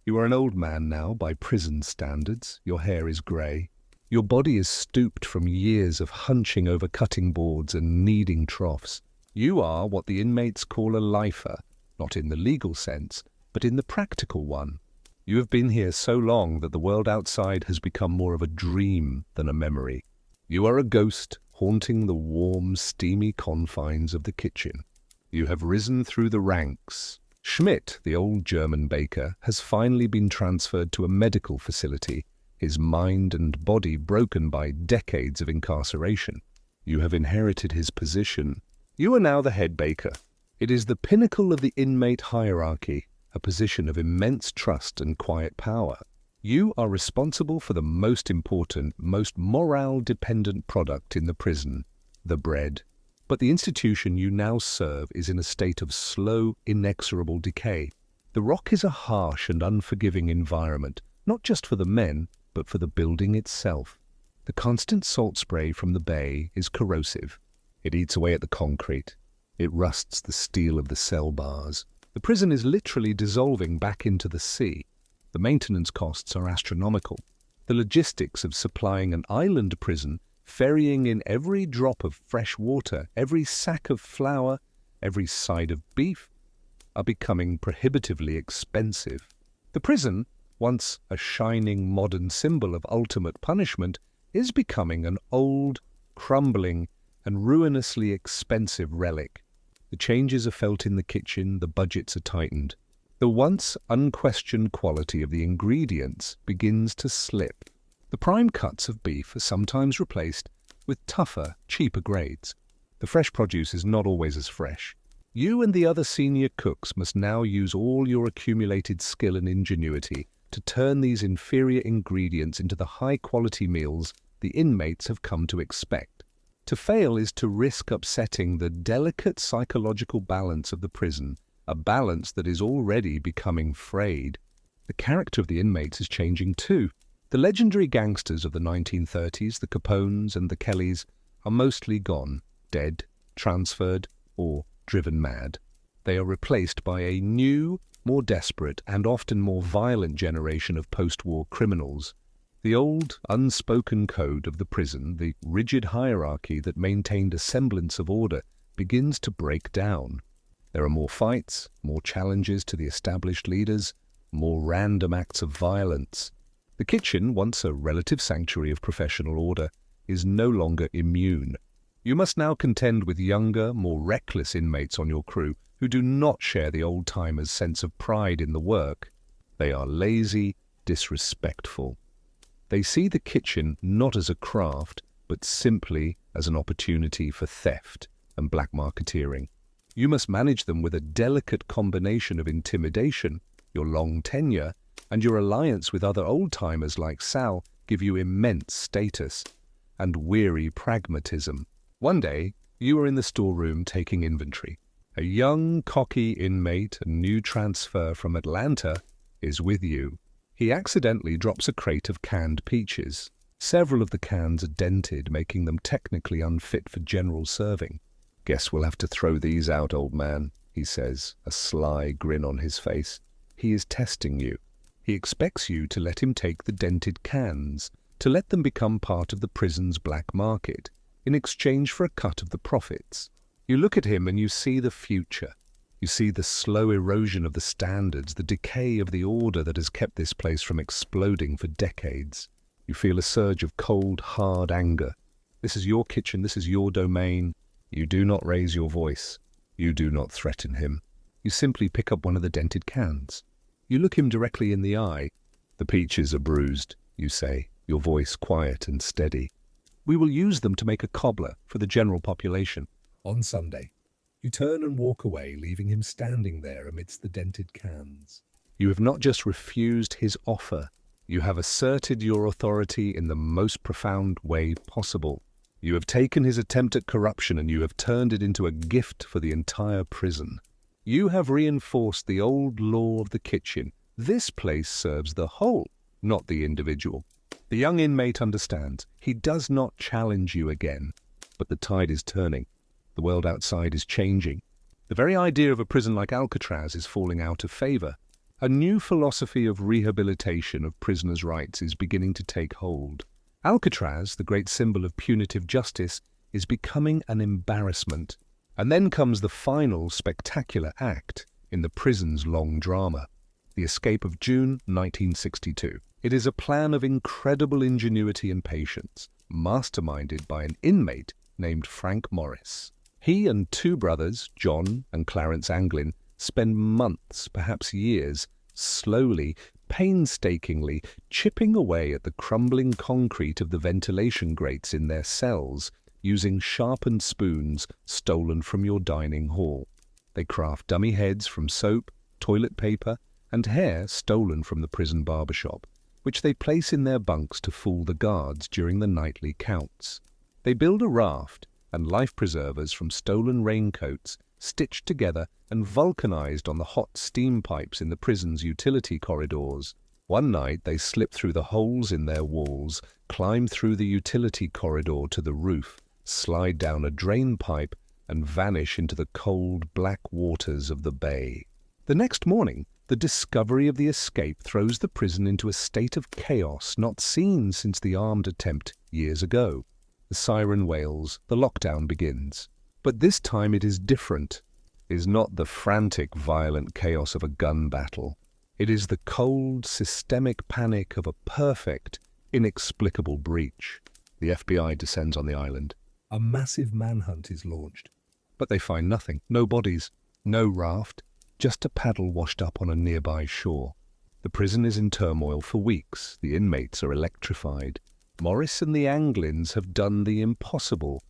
You are an old man now by prison standards. Your hair is grey. Your body is stooped from years of hunching over cutting boards and kneading troughs. You are what the inmates call a lifer, not in the legal sense, but in the practical one. You have been here so long that the world outside has become more of a dream than a memory. You are a ghost haunting the warm, steamy confines of the kitchen. You have risen through the ranks. Schmidt, the old German baker, has finally been transferred to a medical facility, his mind and body broken by decades of incarceration. You have inherited his position. You are now the head baker. It is the pinnacle of the inmate hierarchy, a position of immense trust and quiet power. You are responsible for the most important, most morale-dependent product in the prison, the bread. But the institution you now serve is in a state of slow, inexorable decay. The Rock is a harsh and unforgiving environment, not just for the men, but for the building itself. The constant salt spray from the bay is corrosive. It eats away at the concrete. It rusts the steel of the cell bars. The prison is literally dissolving back into the sea. The maintenance costs are astronomical. The logistics of supplying an island prison, ferrying in every drop of fresh water, every sack of flour, every side of beef, are becoming prohibitively expensive. The prison, once a shining modern symbol of ultimate punishment, is becoming an old, crumbling, and ruinously expensive relic. The changes are felt in the kitchen, the budgets are tightened. The once unquestioned quality of the ingredients begins to slip. The prime cuts of beef are sometimes replaced with tougher, cheaper grades. The fresh produce is not always as fresh. You and the other senior cooks must now use all your accumulated skill and ingenuity to turn these inferior ingredients into the high-quality meals the inmates have come to expect. To fail is to risk upsetting the delicate psychological balance of the prison, a balance that is already becoming frayed. The character of the inmates is changing too. The legendary gangsters of the 1930s, the Capones and the Kellys, are mostly gone, dead, transferred, or driven mad. They are replaced by a new, more desperate and often more violent generation of post-war criminals. The old, unspoken code of the prison, the rigid hierarchy that maintained a semblance of order, begins to break down. There are more fights, more challenges to the established leaders, more random acts of violence. The kitchen, once a relative sanctuary of professional order, is no longer immune. You must now contend with younger, more reckless inmates on your crew who do not share the old-timers' sense of pride in the work. They are lazy, disrespectful. They see the kitchen not as a craft, but simply as an opportunity for theft and black marketeering. You must manage them with a delicate combination of intimidation. Your long tenure and your alliance with other old-timers like Sal give you immense status and weary pragmatism. One day, you are in the storeroom taking inventory. A young, cocky inmate, a new transfer from Atlanta, is with you. He accidentally drops a crate of canned peaches. Several of the cans are dented, making them technically unfit for general serving. "Guess we'll have to throw these out, old man," he says, a sly grin on his face. He is testing you. He expects you to let him take the dented cans, to let them become part of the prison's black market, in exchange for a cut of the profits. You look at him and you see the future. You see the slow erosion of the standards, the decay of the order that has kept this place from exploding for decades. You feel a surge of cold, hard anger. This is your kitchen, this is your domain. You do not raise your voice. You do not threaten him. You simply pick up one of the dented cans. You look him directly in the eye. "The peaches are bruised," you say, your voice quiet and steady. "We will use them to make a cobbler for the general population." On Sunday, you turn and walk away, leaving him standing there amidst the dented cans. You have not just refused his offer, you have asserted your authority in the most profound way possible. You have taken his attempt at corruption and you have turned it into a gift for the entire prison. You have reinforced the old law of the kitchen. This place serves the whole, not the individual. The young inmate understands. He does not challenge you again, but the tide is turning. The world outside is changing. The very idea of a prison like Alcatraz is falling out of favor. A new philosophy of rehabilitation of prisoners' rights is beginning to take hold. Alcatraz, the great symbol of punitive justice, is becoming an embarrassment. And then comes the final spectacular act in the prison's long drama, the escape of June 1962. It is a plan of incredible ingenuity and patience, masterminded by an inmate named Frank Morris. He and two brothers, John and Clarence Anglin, spend months, perhaps years, slowly, painstakingly chipping away at the crumbling concrete of the ventilation grates in their cells, using sharpened spoons stolen from your dining hall. They craft dummy heads from soap, toilet paper, and hair stolen from the prison barbershop, which they place in their bunks to fool the guards during the nightly counts. They build a raft and life preservers from stolen raincoats, stitched together and vulcanized on the hot steam pipes in the prison's utility corridors. One night they slip through the holes in their walls, climb through the utility corridor to the roof, slide down a drain pipe, and vanish into the cold, black waters of the bay. The next morning, the discovery of the escape throws the prison into a state of chaos not seen since the armed attempt years ago. The siren wails, the lockdown begins. But this time it is different. It is not the frantic, violent chaos of a gun battle. It is the cold, systemic panic of a perfect, inexplicable breach. The FBI descends on the island. A massive manhunt is launched. But they find nothing. No bodies, no raft, just a paddle washed up on a nearby shore. The prison is in turmoil for weeks. The inmates are electrified. Morris and the Anglins have done the impossible.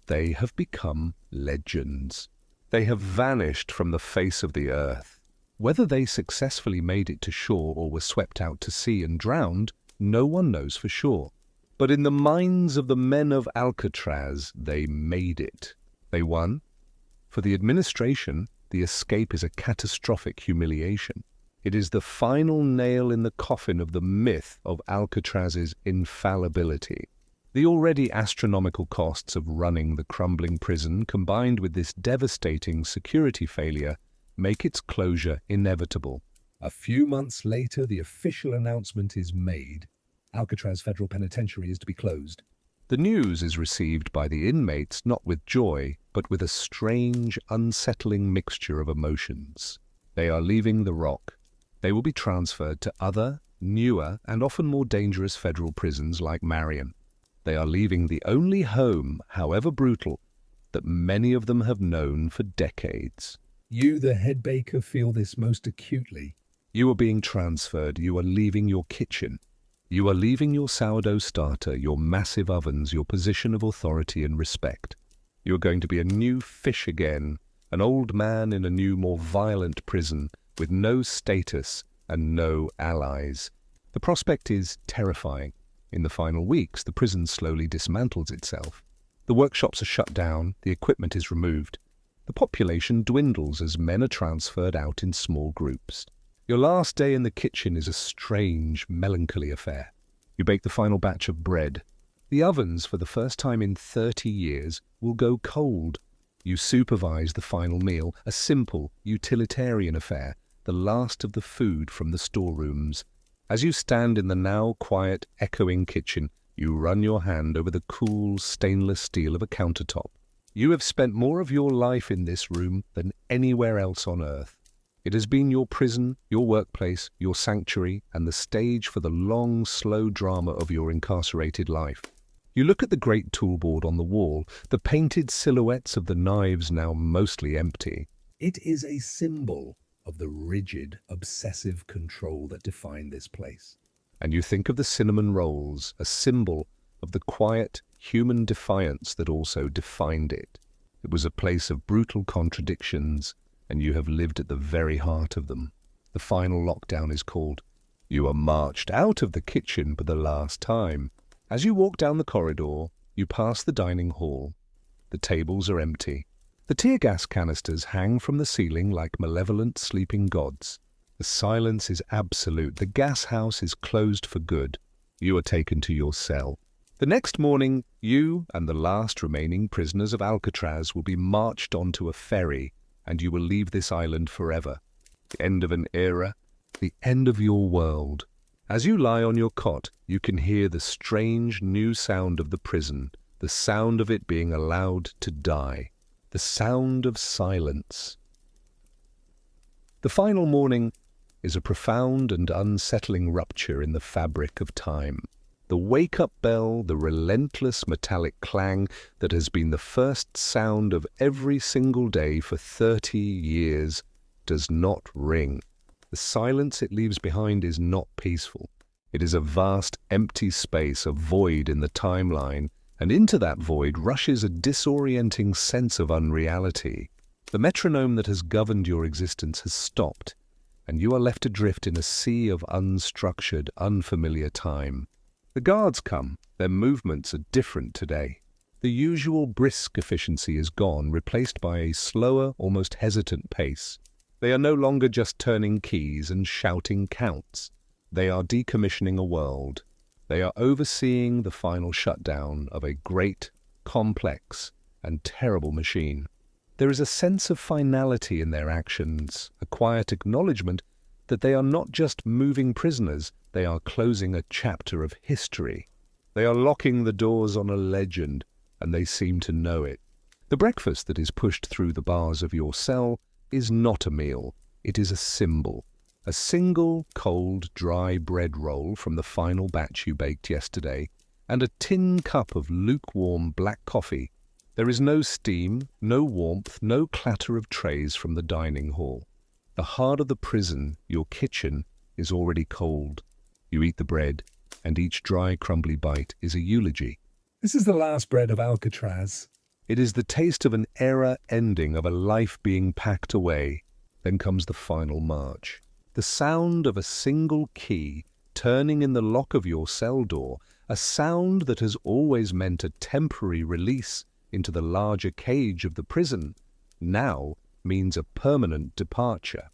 They have become legends. They have vanished from the face of the earth. Whether they successfully made it to shore or were swept out to sea and drowned, no one knows for sure. But in the minds of the men of Alcatraz, they made it. They won. For the administration, the escape is a catastrophic humiliation. It is the final nail in the coffin of the myth of Alcatraz's infallibility. The already astronomical costs of running the crumbling prison, combined with this devastating security failure, make its closure inevitable. A few months later, the official announcement is made. Alcatraz Federal Penitentiary is to be closed. The news is received by the inmates not with joy, but with a strange, unsettling mixture of emotions. They are leaving the Rock. They will be transferred to other, newer, and often more dangerous federal prisons like Marion. They are leaving the only home, however brutal, that many of them have known for decades. You, the head baker, feel this most acutely. You are being transferred. You are leaving your kitchen. You are leaving your sourdough starter, your massive ovens, your position of authority and respect. You are going to be a new fish again, an old man in a new, more violent prison, with no status and no allies. The prospect is terrifying. In the final weeks, the prison slowly dismantles itself. The workshops are shut down, the equipment is removed. The population dwindles as men are transferred out in small groups. Your last day in the kitchen is a strange, melancholy affair. You bake the final batch of bread. The ovens, for the first time in 30 years, will go cold. You supervise the final meal, a simple, utilitarian affair, the last of the food from the storerooms. As you stand in the now quiet, echoing kitchen, you run your hand over the cool, stainless steel of a countertop. You have spent more of your life in this room than anywhere else on earth. It has been your prison, your workplace, your sanctuary, and the stage for the long, slow drama of your incarcerated life. You look at the great toolboard on the wall, the painted silhouettes of the knives now mostly empty. It is a symbol of the rigid, obsessive control that defined this place. And you think of the cinnamon rolls, a symbol of the quiet, human defiance that also defined it. It was a place of brutal contradictions, and you have lived at the very heart of them. The final lockdown is called. You are marched out of the kitchen for the last time. As you walk down the corridor, you pass the dining hall. The tables are empty. The tear gas canisters hang from the ceiling like malevolent sleeping gods. The silence is absolute. The gas house is closed for good. You are taken to your cell. The next morning, you and the last remaining prisoners of Alcatraz will be marched onto a ferry, and you will leave this island forever. The end of an era, the end of your world. As you lie on your cot, you can hear the strange new sound of the prison, the sound of it being allowed to die. The sound of silence. The final morning is a profound and unsettling rupture in the fabric of time. The wake-up bell, the relentless metallic clang that has been the first sound of every single day for 30 years, does not ring. The silence it leaves behind is not peaceful. It is a vast, empty space, a void in the timeline, and into that void rushes a disorienting sense of unreality. The metronome that has governed your existence has stopped, and you are left adrift in a sea of unstructured, unfamiliar time. The guards come. Their movements are different today. The usual brisk efficiency is gone, replaced by a slower, almost hesitant pace. They are no longer just turning keys and shouting counts. They are decommissioning a world. They are overseeing the final shutdown of a great, complex, and terrible machine. There is a sense of finality in their actions, a quiet acknowledgement that they are not just moving prisoners, they are closing a chapter of history. They are locking the doors on a legend, and they seem to know it. The breakfast that is pushed through the bars of your cell is not a meal, it is a symbol. A single cold, dry bread roll from the final batch you baked yesterday, and a tin cup of lukewarm black coffee. There is no steam, no warmth, no clatter of trays from the dining hall. The heart of the prison, your kitchen, is already cold. You eat the bread, and each dry, crumbly bite is a eulogy. This is the last bread of Alcatraz. It is the taste of an era ending, of a life being packed away. Then comes the final march. The sound of a single key turning in the lock of your cell door, A sound that has always meant a temporary release into the larger cage of the prison now means a permanent departure.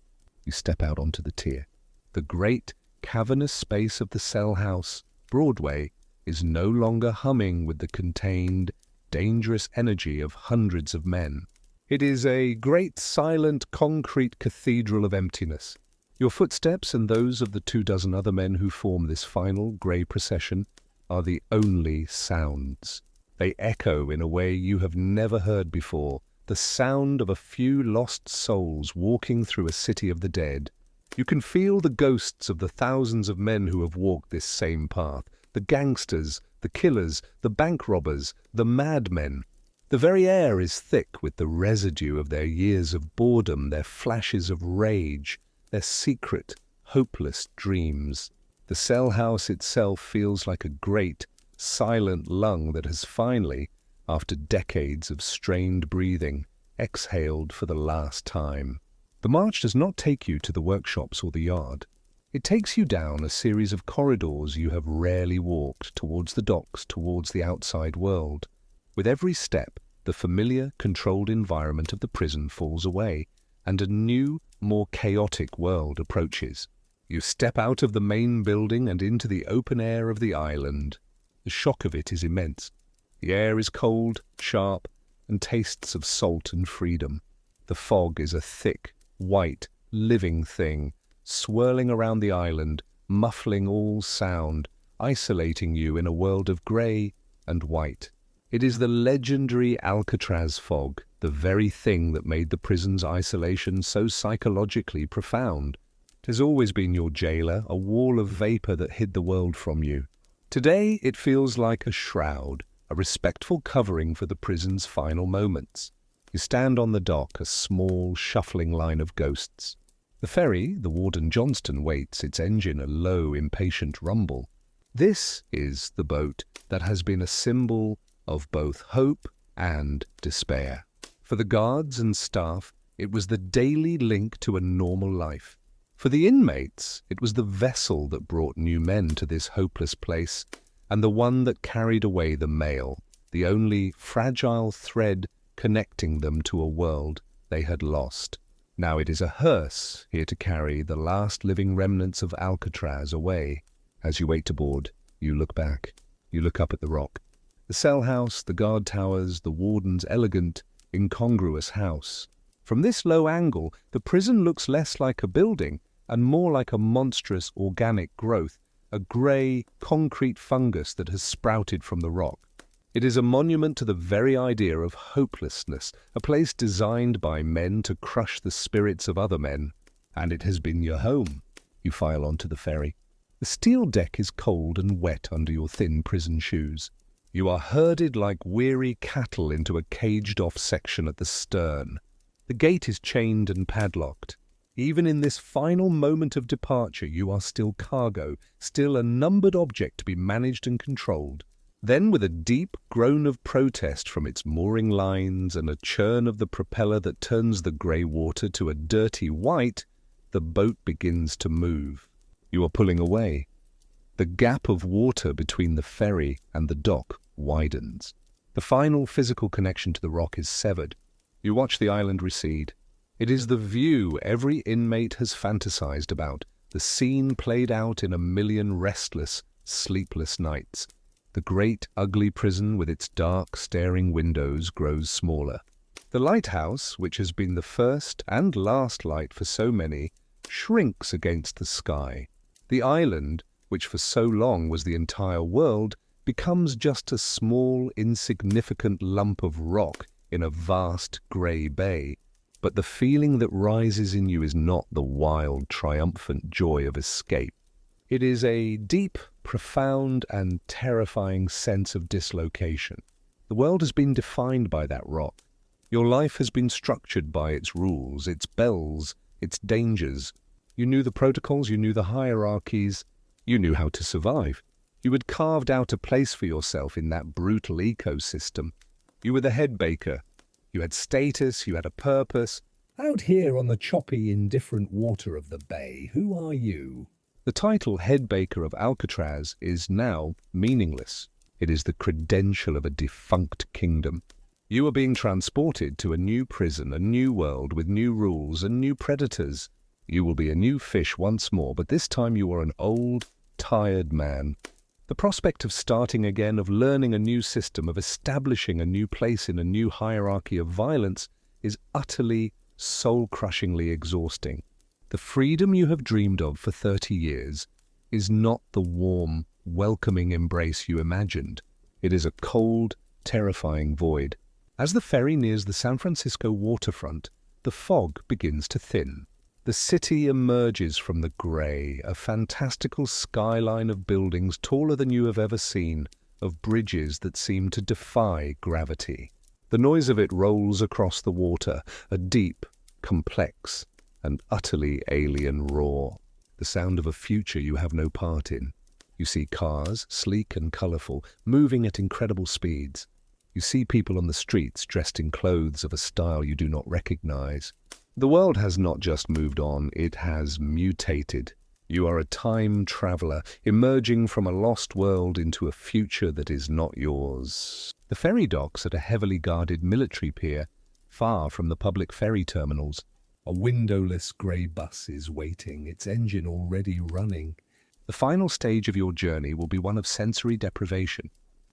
You step out onto the tier. The great cavernous space of the cell house, Broadway, is no longer humming with the contained, dangerous energy of hundreds of men. It is a great silent concrete cathedral of emptiness. Your footsteps and those of the 24 other men who form this final grey procession are the only sounds. They echo in a way you have never heard before, the sound of a few lost souls walking through a city of the dead. You can feel the ghosts of the thousands of men who have walked this same path, the gangsters, the killers, the bank robbers, the madmen. The very air is thick with the residue of their years of boredom, their flashes of rage, their secret, hopeless dreams. The cell house itself feels like a great, silent lung that has finally, after decades of strained breathing, exhaled for the last time. The march does not take you to the workshops or the yard. It takes you down a series of corridors you have rarely walked, towards the docks, towards the outside world. With every step, the familiar, controlled environment of the prison falls away, and a new, more chaotic world approaches. You step out of the main building and into the open air of the island. The shock of it is immense. The air is cold, sharp, and tastes of salt and freedom. The fog is a thick, white, living thing, swirling around the island, muffling all sound, isolating you in a world of grey and white. It is the legendary Alcatraz fog, the very thing that made the prison's isolation so psychologically profound. It has always been your jailer, a wall of vapour that hid the world from you. Today it feels like a shroud, a respectful covering for the prison's final moments. You stand on the dock, a small, shuffling line of ghosts. The ferry, the Warden Johnston, waits, its engine a low, impatient rumble. This is the boat that has been a symbol of both hope and despair. For the guards and staff, it was the daily link to a normal life. For the inmates, it was the vessel that brought new men to this hopeless place, and the one that carried away the mail, the only fragile thread connecting them to a world they had lost. Now it is a hearse here to carry the last living remnants of Alcatraz away. As you wait to board, you look back. You look up at the rock. The cell house, the guard towers, the warden's elegant, incongruous house. From this low angle, the prison looks less like a building and more like a monstrous organic growth, a grey, concrete fungus that has sprouted from the rock. It is a monument to the very idea of hopelessness, a place designed by men to crush the spirits of other men. And it has been your home. You file onto the ferry. The steel deck is cold and wet under your thin prison shoes. You are herded like weary cattle into a caged-off section at the stern. The gate is chained and padlocked. Even in this final moment of departure, you are still cargo, still a numbered object to be managed and controlled. Then, with a deep groan of protest from its mooring lines and a churn of the propeller that turns the grey water to a dirty white, the boat begins to move. You are pulling away. The gap of water between the ferry and the dock widens. The final physical connection to the rock is severed. You watch the island recede. It is the view every inmate has fantasized about, the scene played out in a million restless, sleepless nights. The great, ugly prison with its dark, staring windows grows smaller. The lighthouse, which has been the first and last light for so many, shrinks against the sky. The island, which for so long was the entire world, becomes just a small, insignificant lump of rock in a vast grey bay. But the feeling that rises in you is not the wild, triumphant joy of escape. It is a deep, profound, and terrifying sense of dislocation. The world has been defined by that rock. Your life has been structured by its rules, its bells, its dangers. You knew the protocols, you knew the hierarchies, you knew how to survive. You had carved out a place for yourself in that brutal ecosystem. You were the head baker. You had status, you had a purpose. Out here on the choppy, indifferent water of the bay, who are you? The title head baker of Alcatraz is now meaningless. It is the credential of a defunct kingdom. You are being transported to a new prison, a new world with new rules and new predators. You will be a new fish once more, but this time you are an old, tired man. The prospect of starting again, of learning a new system, of establishing a new place in a new hierarchy of violence is utterly, soul-crushingly exhausting. The freedom you have dreamed of for 30 years is not the warm, welcoming embrace you imagined. It is a cold, terrifying void. As the ferry nears the San Francisco waterfront, the fog begins to thin. The city emerges from the grey, a fantastical skyline of buildings taller than you have ever seen, of bridges that seem to defy gravity. The noise of it rolls across the water, a deep, complex, and utterly alien roar, the sound of a future you have no part in. You see cars, sleek and colourful, moving at incredible speeds. You see people on the streets dressed in clothes of a style you do not recognise. The world has not just moved on, it has mutated. You are a time traveller, emerging from a lost world into a future that is not yours. The ferry docks at a heavily guarded military pier, far from the public ferry terminals. A windowless grey bus is waiting, its engine already running. The final stage of your journey will be one of sensory deprivation.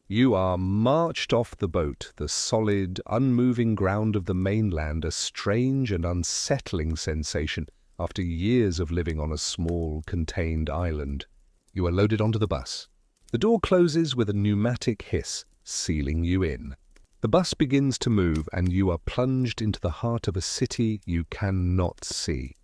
You are marched off the boat, the solid, unmoving ground of the mainland, a strange and unsettling sensation after years of living on a small, contained island. You are loaded onto the bus. The door closes with a pneumatic hiss, sealing you in. The bus begins to move, and you are plunged into the heart of a city you cannot see.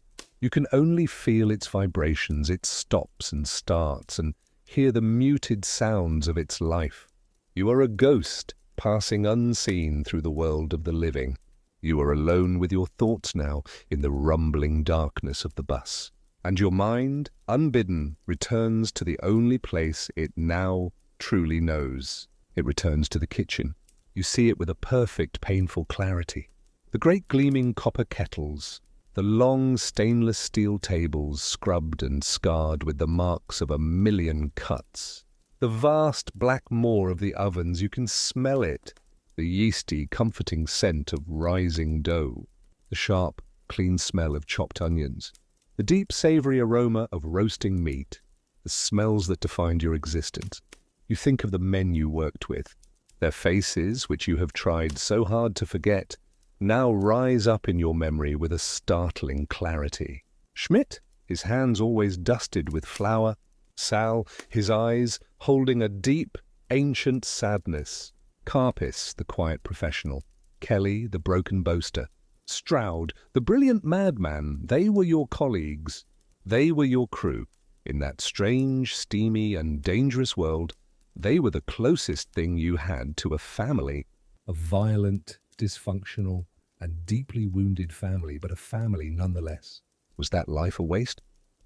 You can only feel its vibrations, its stops and starts, and hear the muted sounds of its life. You are a ghost, passing unseen through the world of the living. You are alone with your thoughts now in the rumbling darkness of the bus. And your mind, unbidden, returns to the only place it now truly knows. It returns to the kitchen. You see it with a perfect, painful clarity. The great gleaming copper kettles, the long stainless steel tables scrubbed and scarred with the marks of 1,000,000 cuts. The vast black maw of the ovens, you can smell it. The yeasty, comforting scent of rising dough. The sharp, clean smell of chopped onions. The deep, savoury aroma of roasting meat. The smells that defined your existence. You think of the men you worked with. Their faces, which you have tried so hard to forget, now rise up in your memory with a startling clarity. Schmidt, his hands always dusted with flour. Sal, his eyes holding a deep, ancient sadness. Carpis, the quiet professional. Kelly, the broken boaster. Stroud, the brilliant madman. They were your colleagues. They were your crew. In that strange, steamy, and dangerous world, they were the closest thing you had to a family. A violent, dysfunctional, and deeply wounded family, but a family nonetheless. Was that life a waste?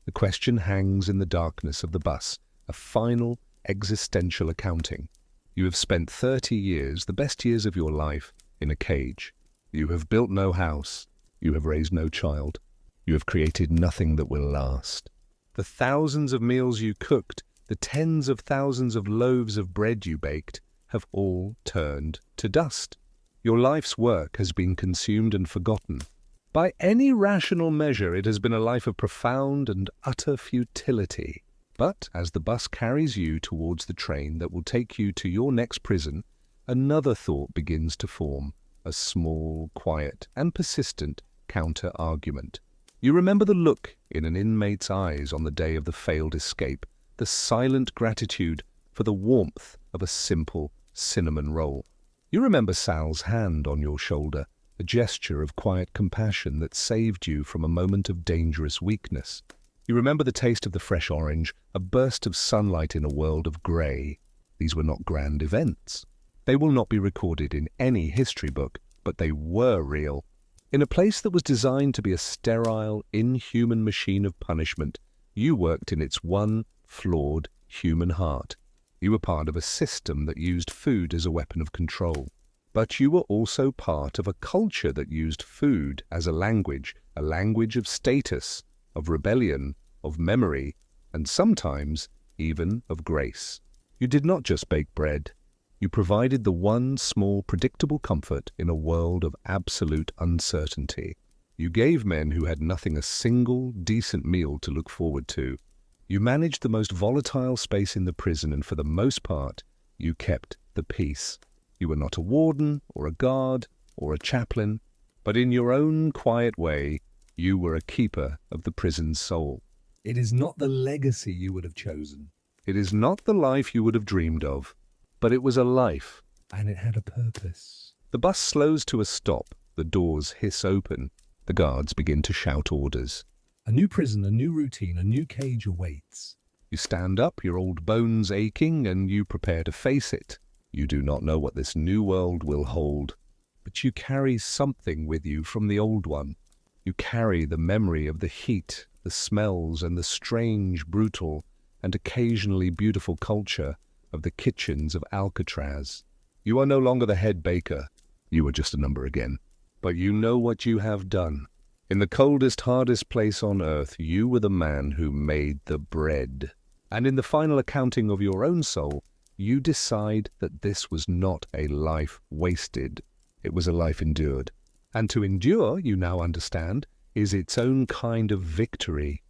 The question hangs in the darkness of the bus, a final, existential accounting. You have spent 30 years, the best years of your life, in a cage. You have built no house. You have raised no child. You have created nothing that will last. The thousands of meals you cooked, the tens of thousands of loaves of bread you baked, have all turned to dust. Your life's work has been consumed and forgotten. By any rational measure, it has been a life of profound and utter futility. But as the bus carries you towards the train that will take you to your next prison, another thought begins to form, a small, quiet, and persistent counter-argument. You remember the look in an inmate's eyes on the day of the failed escape, the silent gratitude for the warmth of a simple cinnamon roll. You remember Sal's hand on your shoulder, a gesture of quiet compassion that saved you from a moment of dangerous weakness. You remember the taste of the fresh orange, a burst of sunlight in a world of grey. These were not grand events. They will not be recorded in any history book, but they were real. In a place that was designed to be a sterile, inhuman machine of punishment, you worked in its one flawed human heart. You were part of a system that used food as a weapon of control. But you were also part of a culture that used food as a language of status, of rebellion, of memory, and sometimes even of grace. You did not just bake bread. You provided the one small, predictable comfort in a world of absolute uncertainty. You gave men who had nothing a single, decent meal to look forward to. You managed the most volatile space in the prison, and for the most part, you kept the peace. You were not a warden, or a guard, or a chaplain, but in your own quiet way, you were a keeper of the prison's soul. It is not the legacy you would have chosen. It is not the life you would have dreamed of, but it was a life. And it had a purpose. The bus slows to a stop. The doors hiss open. The guards begin to shout orders. A new prison, a new routine, a new cage awaits. You stand up, your old bones aching, and you prepare to face it. You do not know what this new world will hold, but you carry something with you from the old one. You carry the memory of the heat, the smells, and the strange, brutal, and occasionally beautiful culture of the kitchens of Alcatraz. You are no longer the head baker. You are just a number again. But you know what you have done. In the coldest, hardest place on earth, you were the man who made the bread. And in the final accounting of your own soul, you decide that this was not a life wasted. It was a life endured. And to endure, you now understand, is its own kind of victory.